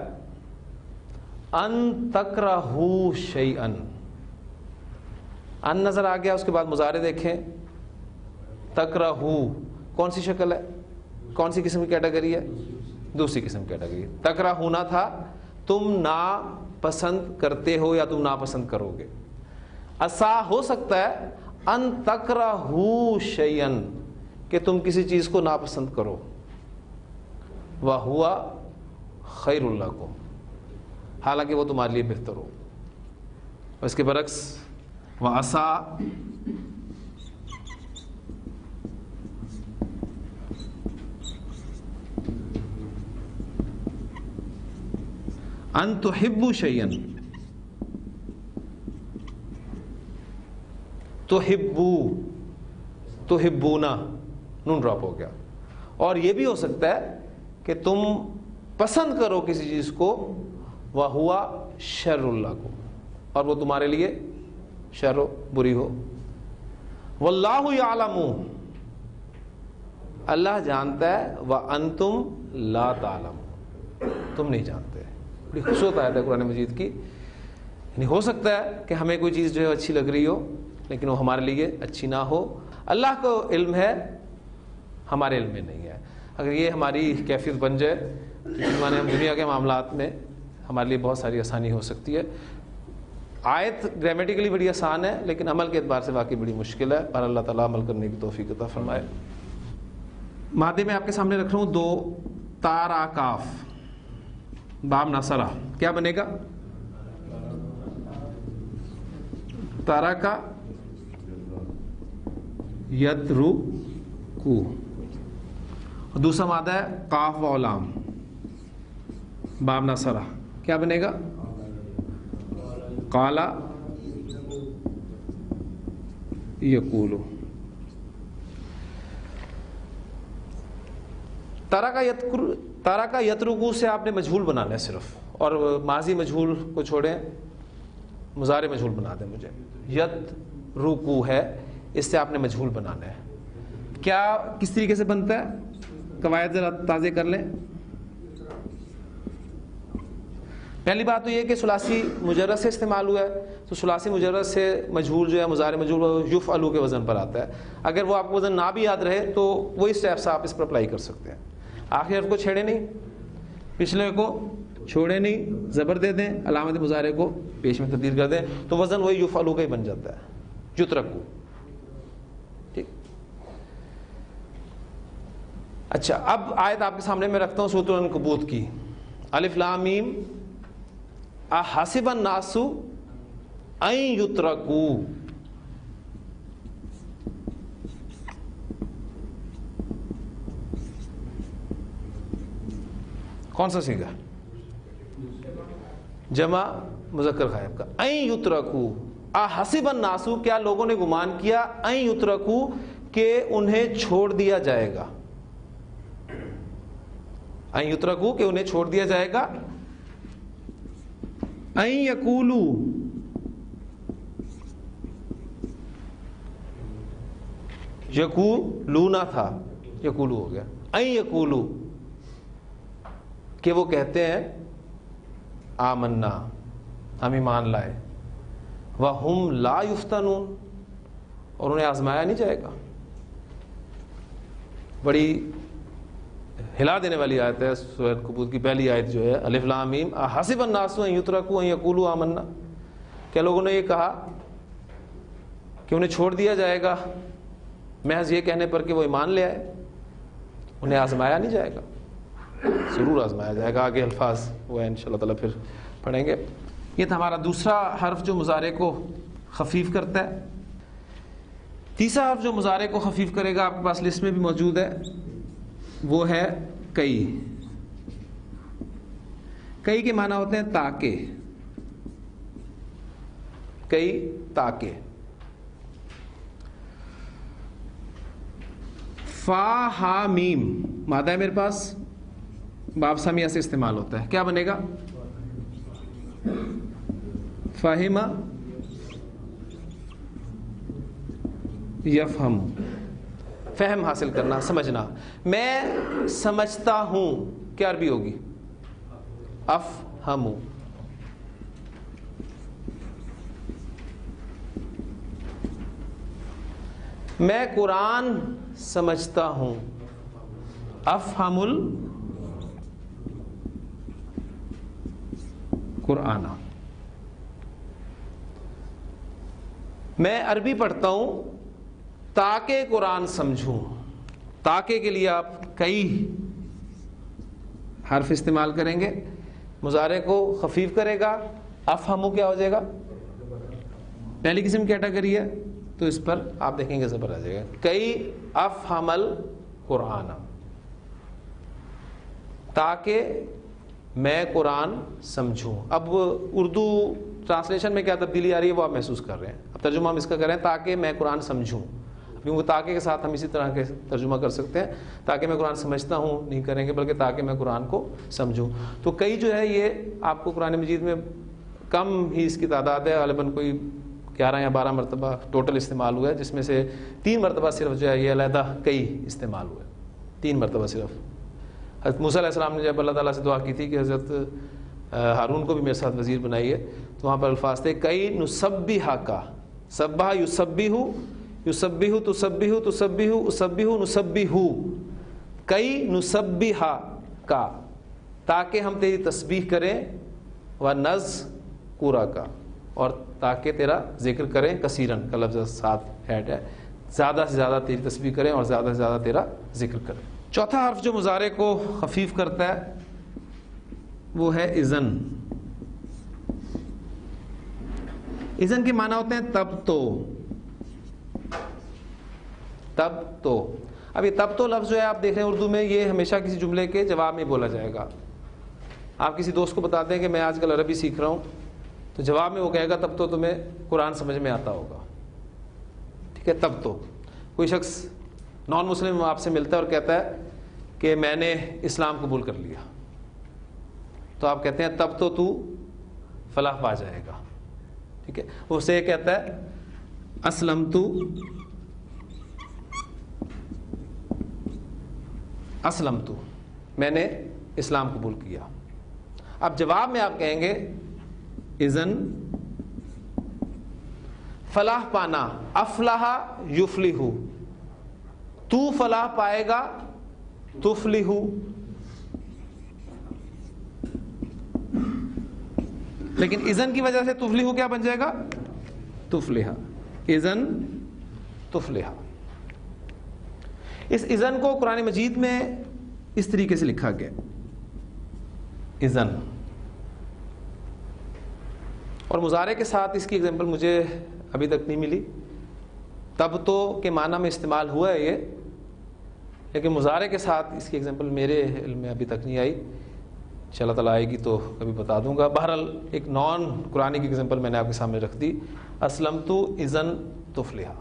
ان تکرہو شیئا, ان نظر آ گیا, اس کے بعد مضارع دیکھیں. تکرہو کون سی شکل ہے, کون سی قسم کی کیٹیگری ہے؟ دوسری قسم کی کیٹیگری. تکرہونا تھا تم نا پسند کرتے ہو یا تم ناپسند کرو گے. عصا ہو سکتا ہے ان تکرہو شیئا, کہ تم کسی چیز کو ناپسند کرو. وَهُوَ خَيْرٌ لَكُمْ, حالانکہ وہ تمہارے لیے بہتر ہو. اور اس کے برعکس وَعَصَىٰ أَن تُحِبُّوا شَيْئًا, تحبونا, نون ڈراپ ہو گیا. اور یہ بھی ہو سکتا ہے کہ تم پسند کرو کسی چیز کو, وَهُوَ شَرٌّ لَكُمْ, اور وہ تمہارے لیے شر ہو, بری ہو. وَاللَّهُ يَعْلَمُ, اللہ جانتا ہے, وَأَنْتُمْ لَا تَعْلَمُونَ, تم نہیں جانتے. بڑی خوبصورت آیت ہے قرآن مجید کی. یعنی ہو سکتا ہے کہ ہمیں کوئی چیز جو ہے اچھی لگ رہی ہو لیکن وہ ہمارے لیے اچھی نہ ہو. اللہ کو علم ہے, ہمارے علم میں نہیں ہے. اگر یہ ہماری کیفیت بن جائے تو ہم دنیا کے معاملات میں ہمارے لیے بہت ساری آسانی ہو سکتی ہے. آیت گرامیٹیکلی بڑی آسان ہے لیکن عمل کے اعتبار سے واقعی بڑی مشکل ہے, اور اللہ تعالیٰ عمل کرنے کی توفیق عطا فرمائے. مادے میں آپ کے سامنے رکھ رہا ہوں دو, تارا کاف, بام ناصرہ, کیا بنے گا؟ تارا کا یترکو. دوسرا مادہ ہے قاف و لام, بام ناصرہ, کیا بنے گا؟ قالا یقولو. تارا کا یترکو سے آپ نے مجہول بنانا ہے صرف, اور ماضی مجہول کو چھوڑیں, مضارع مجہول بنا دیں مجھے. یترکو ہے, اس سے آپ نے مجہول بنانا ہے. کیا کس طریقے سے بنتا ہے؟ قواعد ذرا تازے کر لیں. پہلی بات تو یہ کہ ثلاثی مجرد سے استعمال ہوا ہے, تو ثلاثی مجرد سے مجہول جو ہے مضارع مجہول یفعلو کے وزن پر آتا ہے. اگر وہ آپ کو وزن نہ بھی یاد رہے تو وہی اسٹیپس آپ اس پر اپلائی کر سکتے ہیں. آخری حرف کو چھیڑے نہیں، پچھلے کو چھوڑے نہیں، زبر دے دیں، علامت مضارع کو پیش میں تبدیل کر دیں، تو وزن وہی یفعلو کا ہی بن جاتا ہے، یترکو. ٹھیک. اچھا اب آیت آپ کے سامنے میں رکھتا ہوں سورۃ العنکبوت کی. الف لام میم احسب الناس ان یترکوا. کون سا صیغہ؟ جمع مذکر غائب کا. ان یترکوا احسب الناس، کیا لوگوں نے گمان کیا، ان یترکوا کہ انہیں چھوڑ دیا جائے گا، ان یترکوا کہ انہیں چھوڑ دیا جائے گا. ان یقولوا یقولون تھا، یقولو ہو گیا. ان یقولوا کہ وہ کہتے ہیں آمنا ہم ایمان لائے، وَهُمْ لَا يُفْتَنُونَ اور انہیں آزمایا نہیں جائے گا. بڑی ہلا دینے والی آیت ہے سورۃ العنکبوت کی پہلی آیت جو ہے الف لام میم احسب الناس ان یترکوا ان یقولوا آمنا. کیا لوگوں نے یہ کہا کہ انہیں چھوڑ دیا جائے گا محض یہ کہنے پر کہ وہ ایمان لے آئے؟ انہیں آزمایا نہیں جائے گا، ضرور آزمایا جائے گا. آگے الفاظ وہ ہے انشاءاللہ تعالیٰ پھر پڑھیں گے. یہ تھا ہمارا دوسرا حرف جو مضارع کو خفیف کرتا ہے. تیسرا حرف جو مضارع کو خفیف کرے گا آپ کے پاس لسٹ میں بھی موجود ہے، وہ ہے کئی. کئی کے معنی ہوتے ہیں تاکہ، کئی تاکہ. فا ہا میم مادہ ہے میرے پاس، باب سامیہ سے استعمال ہوتا ہے. کیا بنے گا؟ فہم یفہم، فہم حاصل کرنا، سمجھنا. میں سمجھتا ہوں، کیا عربی ہوگی؟ افہم. میں قرآن سمجھتا ہوں، افہم القرآن. میں عربی پڑھتا ہوں تاکہ قرآن سمجھوں. تاکہ کے لیے آپ کئی حرف استعمال کریں گے، مضارع کو خفیف کرے گا. افہمو کیا ہو جائے گا؟ پہلی قسم کیٹیگری ہے تو اس پر آپ دیکھیں گے زبر آ جائے گا. کئی افہم القرآن، تاکہ میں قرآن سمجھوں. اب اردو ٹرانسلیشن میں کیا تبدیلی آ رہی ہے وہ آپ محسوس کر رہے ہیں. اب ترجمہ ہم اس کا کریں تاکہ میں قرآن سمجھوں، کیونکہ تاکہ کے ساتھ ہم اسی طرح کے ترجمہ کر سکتے ہیں. تاکہ میں قرآن سمجھتا ہوں نہیں کریں گے، بلکہ تاکہ میں قرآن کو سمجھوں. تو کئی جو ہے یہ آپ کو قرآن مجید میں کم ہی اس کی تعداد ہے، غالباً کوئی 11 یا 12 مرتبہ ٹوٹل استعمال ہوا ہے، جس میں سے 3 مرتبہ صرف جو ہے یہ علیحدہ کئی استعمال ہوئے. 3 مرتبہ صرف. حضرت موسیٰ علیہ السلام نے جب اللہ تعالیٰ سے دعا کی تھی کہ حضرت ہارون کو بھی میرے ساتھ وزیر بنائیے، تو وہاں پر الفاظ تھے کئی نسبحک، سبح یسبح، یسبح تسبح، تسبح اسبح نسبح، کئی نسبحک تاکہ ہم تیری تسبیح کریں، ونذکرک اور تاکہ تیرا ذکر کریں، کثیرن کا لفظ ساتھ ایڈ ہے، زیادہ سے زیادہ تیری تسبیح کریں اور زیادہ سے زیادہ تیرا ذکر کریں. چوتھا حرف جو مضارع کو خفیف کرتا ہے وہ ہے اذن. اذن کے معنی ہوتے ہیں تب تو، تب تو. اب یہ تب تو لفظ جو ہے آپ دیکھ رہے ہیں اردو میں، یہ ہمیشہ کسی جملے کے جواب میں بولا جائے گا. آپ کسی دوست کو بتاتے ہیں کہ میں آج کل عربی سیکھ رہا ہوں، تو جواب میں وہ کہے گا تب تو تمہیں قرآن سمجھ میں آتا ہوگا. ٹھیک ہے، تب تو. کوئی شخص نان مسلم آپ سے ملتا ہے اور کہتا ہے کہ میں نے اسلام قبول کر لیا، تو آپ کہتے ہیں تب تو تو فلاح پا جائے گا. ٹھیک ہے، وہ اسے کہتا ہے اسلمت، اسلمت میں نے اسلام قبول کیا. اب جواب میں آپ کہیں گے اذن فلاح پانا، افلاح یفلح، تو فلاح پائے گا، تفلح لیکن اذن کی وجہ سے تفلحو کیا بن جائے گا؟ تفلحا، اذن تفلحا۔ اس اذن کو قرآن مجید میں اس طریقے سے لکھا گیا، اذن، اور مضارع کے ساتھ اس کی ایگزامپل مجھے ابھی تک نہیں ملی۔ تب تو کے معنی میں استعمال ہوا ہے یہ، لیکن مضارع کے ساتھ اس کی ایگزامپل میرے علم میں ابھی تک نہیں آئی۔ ان اللہ تعالیٰ آئے گی تو کبھی بتا دوں گا۔ بہرحال ایک نان قرآن کی ایگزامپل میں نے آپ کے سامنے رکھ دی، اسلمت اذن تفلحا۔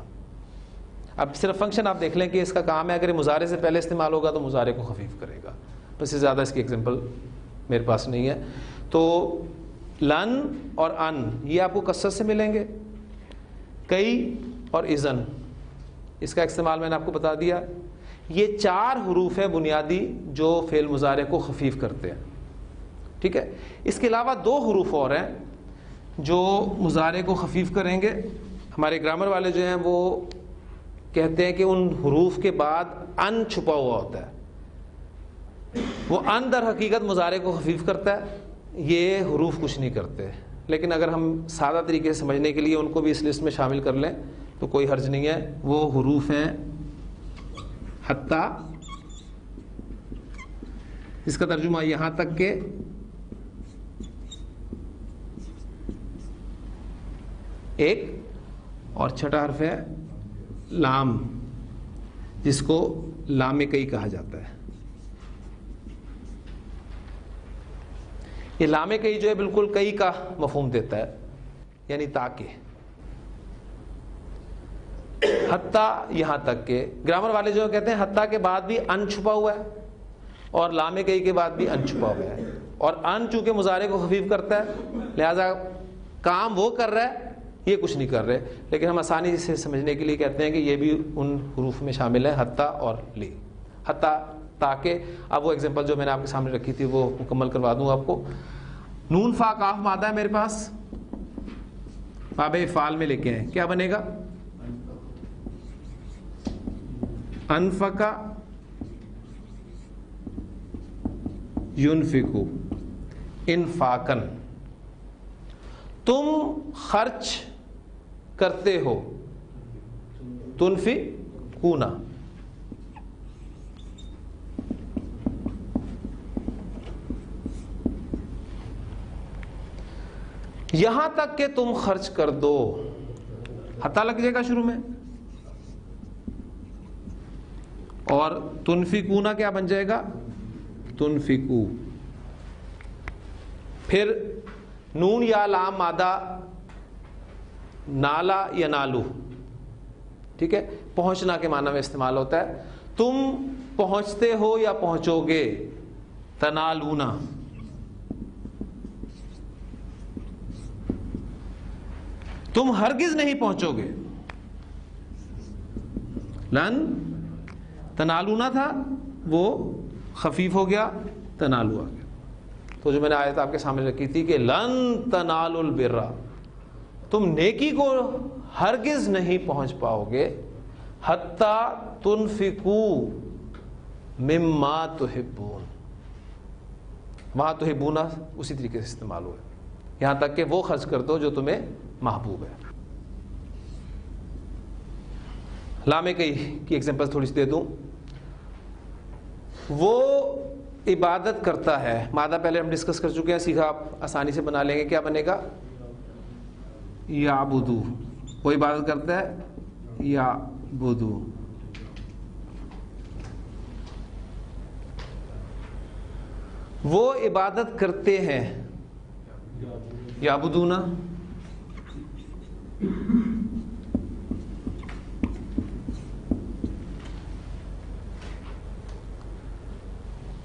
اب صرف فنکشن آپ دیکھ لیں کہ اس کا کام ہے، اگر یہ مضارع سے پہلے استعمال ہوگا تو مضارع کو خفیف کرے گا، بس سے زیادہ اس کی ایگزامپل میرے پاس نہیں ہے۔ تو لن اور ان یہ آپ کو کثرت سے ملیں گے، کئی اور اذن اس کا استعمال میں نے آپ کو بتا دیا۔ یہ 4 حروف ہیں بنیادی جو فعل مضارع کو خفیف کرتے ہیں، ٹھیک ہے۔ اس کے علاوہ 2 حروف اور ہیں جو مضارع کو خفیف کریں گے۔ ہمارے گرامر والے جو ہیں وہ کہتے ہیں کہ ان حروف کے بعد ان چھپا ہوا ہوتا ہے، وہ ان در حقیقت مضارع کو خفیف کرتا ہے، یہ حروف کچھ نہیں کرتے۔ لیکن اگر ہم سادہ طریقے سے سمجھنے کے لیے ان کو بھی اس لسٹ میں شامل کر لیں تو کوئی حرج نہیں ہے۔ وہ حروف ہیں حتیٰ، اس کا ترجمہ یہاں تک کہ، ایک اور چھٹا حرف ہے لام، جس کو لام کئی کہا جاتا ہے۔ یہ لام کئی جو ہے بالکل کئی کا مفہوم دیتا ہے، یعنی تاکہ، حتیٰ یہاں تک کہ۔ گرامر والے جو کہتے ہیں حتیٰ کے بعد بھی ان چھپا ہوا ہے اور لام کئی کے بعد بھی ان چھپا ہوا ہے، اور ان چونکہ مضارع کو خفیف کرتا ہے لہذا کام وہ کر رہا ہے، یہ کچھ نہیں کر رہے، لیکن ہم آسانی سے سمجھنے کے لیے کہتے ہیں کہ یہ بھی ان حروف میں شامل ہے، حتیٰ اور لی، حتیٰ تاکہ۔ اب وہ ایگزامپل جو میں نے آپ کے سامنے رکھی تھی وہ مکمل کروا دوں آپ کو۔ نون فا کاف مادہ ہے میرے پاس، باب افعال میں لے کے آئے، کیا بنے گا؟ انفقا ينفقو انفاقن، تم خرچ کرتے ہو، تنفقون، یہاں تک کہ تم خرچ کر دو، حتیٰ لگ جائے گا شروع میں، اور تنفقون کیا بن جائے گا؟ تنفقو۔ پھر نون یا لام مادہ نالا یا نالو، ٹھیک ہے، پہنچنا کے معنی میں استعمال ہوتا ہے۔ تم پہنچتے ہو یا پہنچو گے، تنالونا۔ تم ہرگز نہیں پہنچو گے، لن تنالونا تھا وہ خفیف ہو گیا، تنالو آ گیا۔ تو جو میں نے آیت آپ کے سامنے رکھی تھی کہ لن تنالوا البر، تم نیکی کو ہرگز نہیں پہنچ پاؤ گے، حتی تنفقوا مما تحبون، وہاں تحبون اسی طریقے سے استعمال ہوا ہے، یہاں تک کہ وہ خرچ کر دو جو تمہیں محبوب ہے۔ لامے کی ایگزامپل تھوڑی سی دے دوں۔ وہ عبادت کرتا ہے، مادہ پہلے ہم ڈسکس کر چکے ہیں، سیکھا، آپ آسانی سے بنا لیں گے، کیا بنے گا؟ یعبدو، وہ عبادت کرتا ہے، یعبدو۔ وہ عبادت کرتے ہیں، یعبدون۔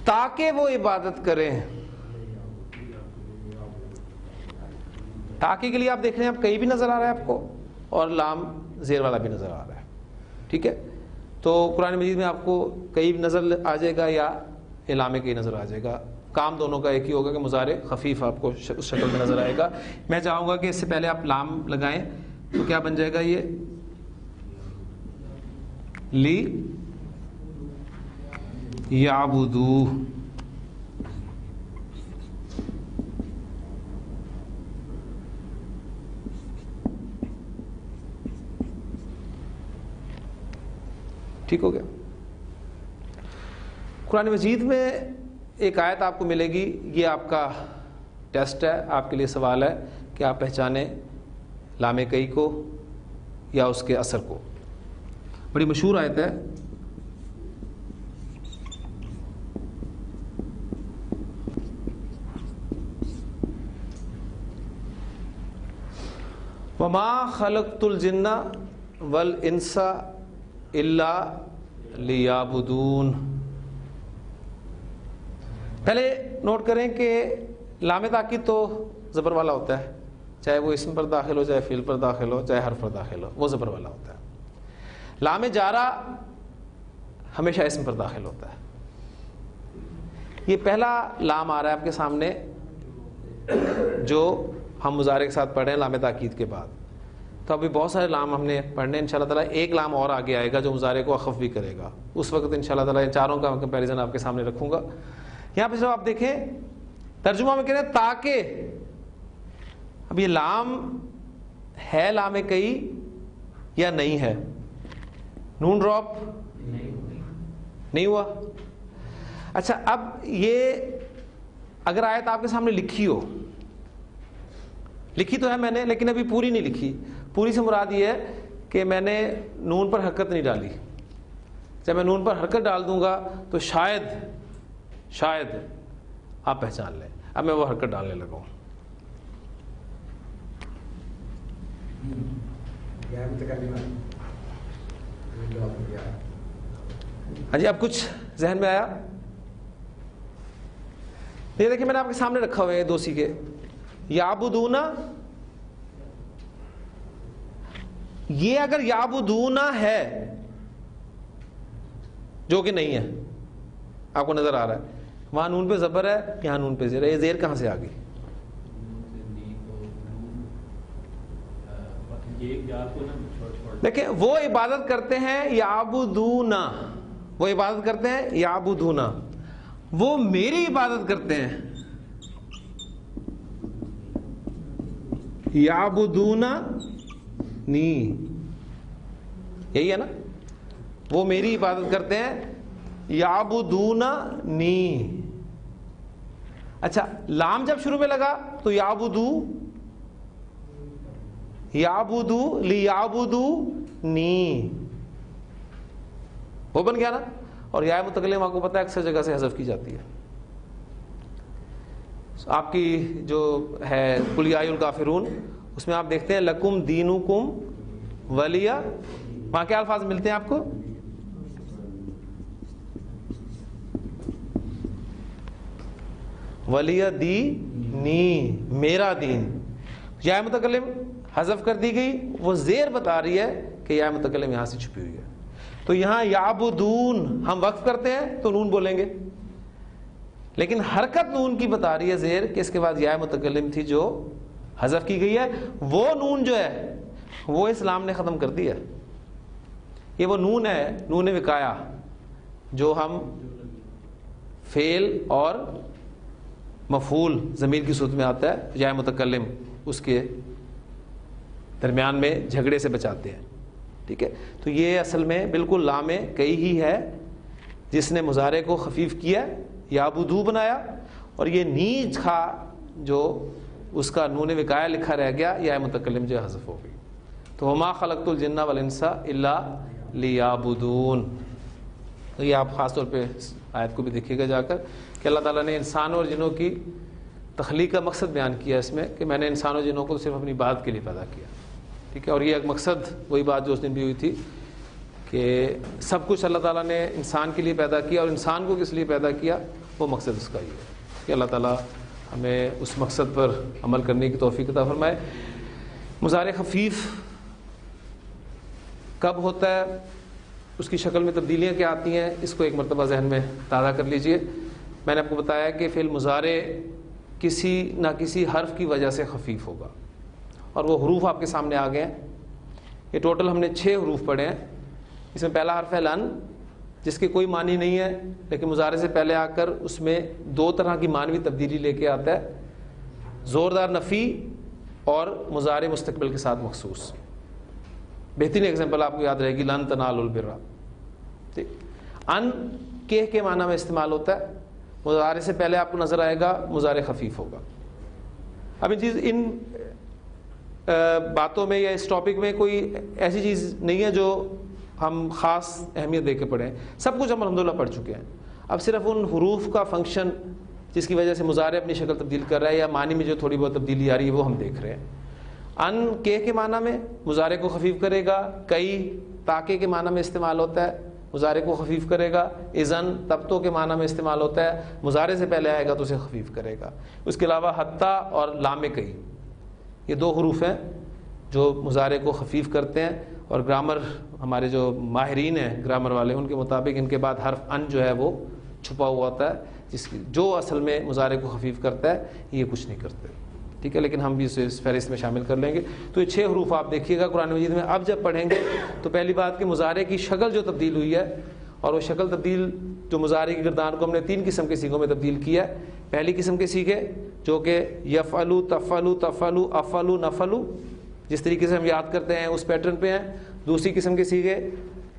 تاکہ وہ عبادت کریں، تاکہ کے لیے آپ دیکھ رہے ہیں، آپ کہیں بھی نظر آ رہا ہے آپ کو، اور لام زیر والا بھی نظر آ رہا ہے، ٹھیک ہے۔ تو قرآن مجید میں آپ کو کہیں بھی نظر آ جائے گا یا علامے کہیں نظر آ جائے گا، کام دونوں کا ایک ہی ہوگا کہ مضارع خفیف آپ کو اس شکل میں نظر آئے گا۔ میں چاہوں گا کہ اس سے پہلے آپ لام لگائیں، تو کیا بن جائے گا؟ یہ لی یعبدو، ٹھیک ہو گیا. قرآن مجید میں ایک آیت آپ کو ملے گی, یہ آپ کا ٹیسٹ ہے, آپ کے لیے سوال ہے کہ آپ پہچانیں لام کئی کو یا اس کے اثر کو. بڑی مشہور آیت ہے, وما خلقت الجن والانس الا لیعبدون. پہلے نوٹ کریں کہ لام تاکید تو زبر والا ہوتا ہے, چاہے وہ اسم پر داخل ہو, چاہے فعل پر داخل ہو, چاہے حرف پر داخل ہو, وہ زبر والا ہوتا ہے. لام جارہ ہمیشہ اسم پر داخل ہوتا ہے. یہ پہلا لام آ رہا ہے آپ کے سامنے جو ہم مضارع کے ساتھ پڑھ رہے ہیں لام تاکید کے بعد. تو ابھی بہت سارے لام ہم نے پڑھنے, ان شاء اللہ تعالیٰ ایک لام اور آگے آئے گا جو مضارع کو اخف بھی کرے گا. اس وقت ان شاء اللہ تعالیٰ ان چاروں کا کمپیریزن آپ کے سامنے رکھوں گا. یہاں پہ جب آپ دیکھیں ترجمہ میں کہہ رہے ہیں تاکہ, اب یہ لام ہے لام کئی یا نہیں ہے؟ نون ڈراپ نہیں ہوا. اچھا, اب یہ اگر آیت آپ کے سامنے لکھی ہو, لکھی تو ہے میں نے لیکن ابھی پوری نہیں لکھی. پوری سے مراد یہ ہے کہ میں نے نون پر حرکت نہیں ڈالی. جب میں نون پر حرکت ڈال دوں گا تو شاید آپ پہچان لیں. اب میں وہ حرکت ڈالنے لگا ہوں. ہاں جی, اب کچھ ذہن میں آیا؟ یہ دیکھیں میں نے آپ کے سامنے رکھا ہوئے ہیں دو سیکھے. یعبدون, یہ اگر یعبدون ہے جو کہ نہیں ہے, آپ کو نظر آ رہا ہے وہاں نون پہ زبر ہے, یہاں نون پہ زیر ہے. یہ زیر کہاں سے آ گئی؟ دیکھیں وہ عبادت کرتے ہیں یعبدون, وہ عبادت کرتے ہیں یعبدون, وہ میری عبادت کرتے ہیں یعبدون نی. یہی ہے نا, وہ میری عبادت کرتے ہیں یعبدون نی. اچھا, لام جب شروع میں لگا تو یعبدو لیعبدو نی, وہ بن گیا نا. اور یا متکلم آپ کو پتا ہے اکثر جگہ سے حذف کی جاتی ہے. آپ کی جو ہے قل یا ایھا الکافرون, اس میں آپ دیکھتے ہیں لکم دینکم ولی, وہاں کیا الفاظ ملتے ہیں آپ کو؟ ولی دینی, میرا دین. یا متکلم حذف کر دی گئی, وہ زیر بتا رہی ہے کہ یا متکلم یہاں سے چھپی ہوئی ہے. تو یہاں یعبدون ہم وقف کرتے ہیں تو نون بولیں گے, لیکن حرکت نون کی بتا رہی ہے زیر کہ اس کے بعد یا متکلم تھی جو حذف کی گئی ہے. وہ نون جو ہے وہ اسلام نے ختم کر دی ہے. یہ وہ نون ہے, نون وقایا, جو ہم فعل اور مفعول ضمیر کی صورت میں آتا ہے, یا متکلم اس کے درمیان میں جھگڑے سے بچاتے ہیں. ٹھیک ہے, تو یہ اصل میں بالکل لام کئی ہی ہے جس نے مضارع کو خفیف کیا, یعبدو بنایا, اور یہ نیج کھا جو اس کا نون وقایا لکھا رہ گیا, یا متکلم جو حذف ہو گئی. تو وما خلقت الجن والانس الا لیعبدون. تو یہ آپ خاص طور پہ آیت کو بھی دیکھیے گا جا کر کہ اللہ تعالیٰ نے انسانوں اور جنوں کی تخلیق کا مقصد بیان کیا اس میں کہ میں نے انسانوں اور جنوں کو صرف اپنی بات کے لیے پیدا کیا. ٹھیک ہے, اور یہ ایک مقصد وہی بات جو اس دن بھی ہوئی تھی کہ سب کچھ اللہ تعالیٰ نے انسان کے لیے پیدا کیا, اور انسان کو کس لیے پیدا کیا, وہ مقصد اس کا یہ ہے کہ اللہ تعالیٰ ہمیں اس مقصد پر عمل کرنے کی توفیق عطا فرمائے. مضارع خفیف کب ہوتا ہے, اس کی شکل میں تبدیلیاں کیا آتی ہیں, اس کو ایک مرتبہ ذہن میں تازہ کر لیجئے. میں نے آپ کو بتایا کہ فعل مضارع کسی نہ کسی حرف کی وجہ سے خفیف ہوگا, اور وہ حروف آپ کے سامنے آ گئے ہیں. یہ ٹوٹل ہم نے 6 حروف پڑھے ہیں. اس میں پہلا حرف ہے لن, جس کے کوئی معنی نہیں ہے, لیکن مضارع سے پہلے آ کر اس میں 2 طرح کی معنوی تبدیلی لے کے آتا ہے, زوردار نفی اور مضارع مستقبل کے ساتھ مخصوص. بہترین ایگزامپل آپ کو یاد رہے گی لن تنالوا البر. ان کے معنی میں استعمال ہوتا ہے، مضارع سے پہلے آپ کو نظر آئے گا مضارع خفیف ہوگا۔ اب ان باتوں میں یا اس ٹاپک میں کوئی ایسی چیز نہیں ہے جو ہم خاص اہمیت دے کے پڑھیں، سب کچھ ہم الحمدللہ پڑھ چکے ہیں۔ اب صرف ان حروف کا فنکشن جس کی وجہ سے مضارع اپنی شکل تبدیل کر رہا ہے یا معنی میں جو تھوڑی بہت تبدیلی آ رہی ہے وہ ہم دیکھ رہے ہیں۔ ان کے معنی میں مضارع کو خفیف کرے گا، کئی تاکہ کے معنی میں استعمال ہوتا ہے، مضارع کو خفیف کرے گا، اذن تب تو کے معنی میں استعمال ہوتا ہے، مضارع سے پہلے آئے گا تو اسے خفیف کرے گا۔ اس کے علاوہ حتی اور لام کئی، یہ دو حروف ہیں جو مضارع کو خفیف کرتے ہیں، اور گرامر ہمارے جو ماہرین ہیں گرامر والے ان کے مطابق ان کے بعد حرف ان جو ہے وہ چھپا ہوا ہوتا ہے، جو اصل میں مضارع کو خفیف کرتا ہے، یہ کچھ نہیں کرتے، ٹھیک ہے، لیکن ہم بھی اسے اس فہرست میں شامل کر لیں گے۔ تو یہ 6 حروف آپ دیکھیے گا قرآن مجید میں۔ اب جب پڑھیں گے تو پہلی بات کہ مضارع کی شکل جو تبدیل ہوئی ہے، اور وہ شکل تبدیل جو مضارع کی گردان کو ہم نے 3 قسم کے سیغوں میں تبدیل کیا ہے۔ پہلی قسم کے سیغے جو کہ یفعلو، تفعلو، تفعلو، افعلو، نفعلو، جس طریقے سے ہم یاد کرتے ہیں اس پیٹرن پہ ہیں۔ دوسری قسم کے سیغے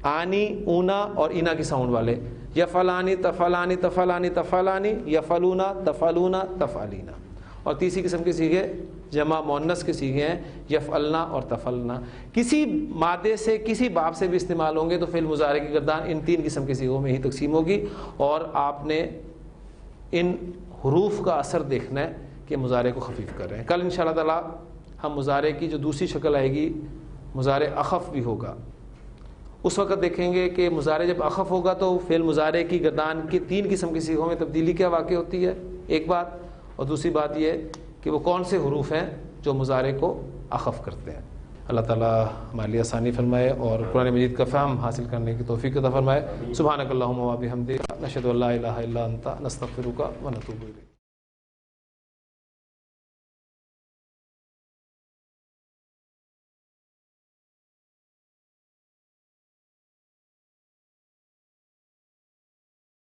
آنی، اونا اور اینا کی ساؤنڈ والے، یفعلانی، تفعلانی، تفعلانی، تفعلانی، یفعلونا، تفعلونا، تفعلینا۔ اور تیسری قسم کے سیغے جمع مؤنث کے سیغے ہیں، یفعلنا اور تفعلنا۔ کسی مادے سے کسی باب سے بھی استعمال ہوں گے تو فعل مضارع کی گردان ان 3 قسم کے سیغوں میں ہی تقسیم ہوگی، اور آپ نے ان حروف کا اثر دیکھنا ہے کہ مضارع کو خفیف کر رہے ہیں۔ کل انشاءاللہ تعالی ہم مضارع کی جو دوسری شکل آئے گی، مضارع اخف بھی ہوگا، اس وقت دیکھیں گے کہ مضارع جب اخف ہوگا تو فعل مضارع کی گردان کی 3 قسم کی صیغوں میں تبدیلی کیا واقع ہوتی ہے، ایک بات، اور دوسری بات یہ کہ وہ کون سے حروف ہیں جو مضارع کو اخف کرتے ہیں۔ اللہ تعالیٰ ہمارے لیے آسانی فرمائے اور قرآن مجید کا فہم حاصل کرنے کی توفیق عطا فرمائے۔ سبحانک اللہم و بحمدک، نشہد ان لا الہ الا انت، نستغفرک و نتوب الیک۔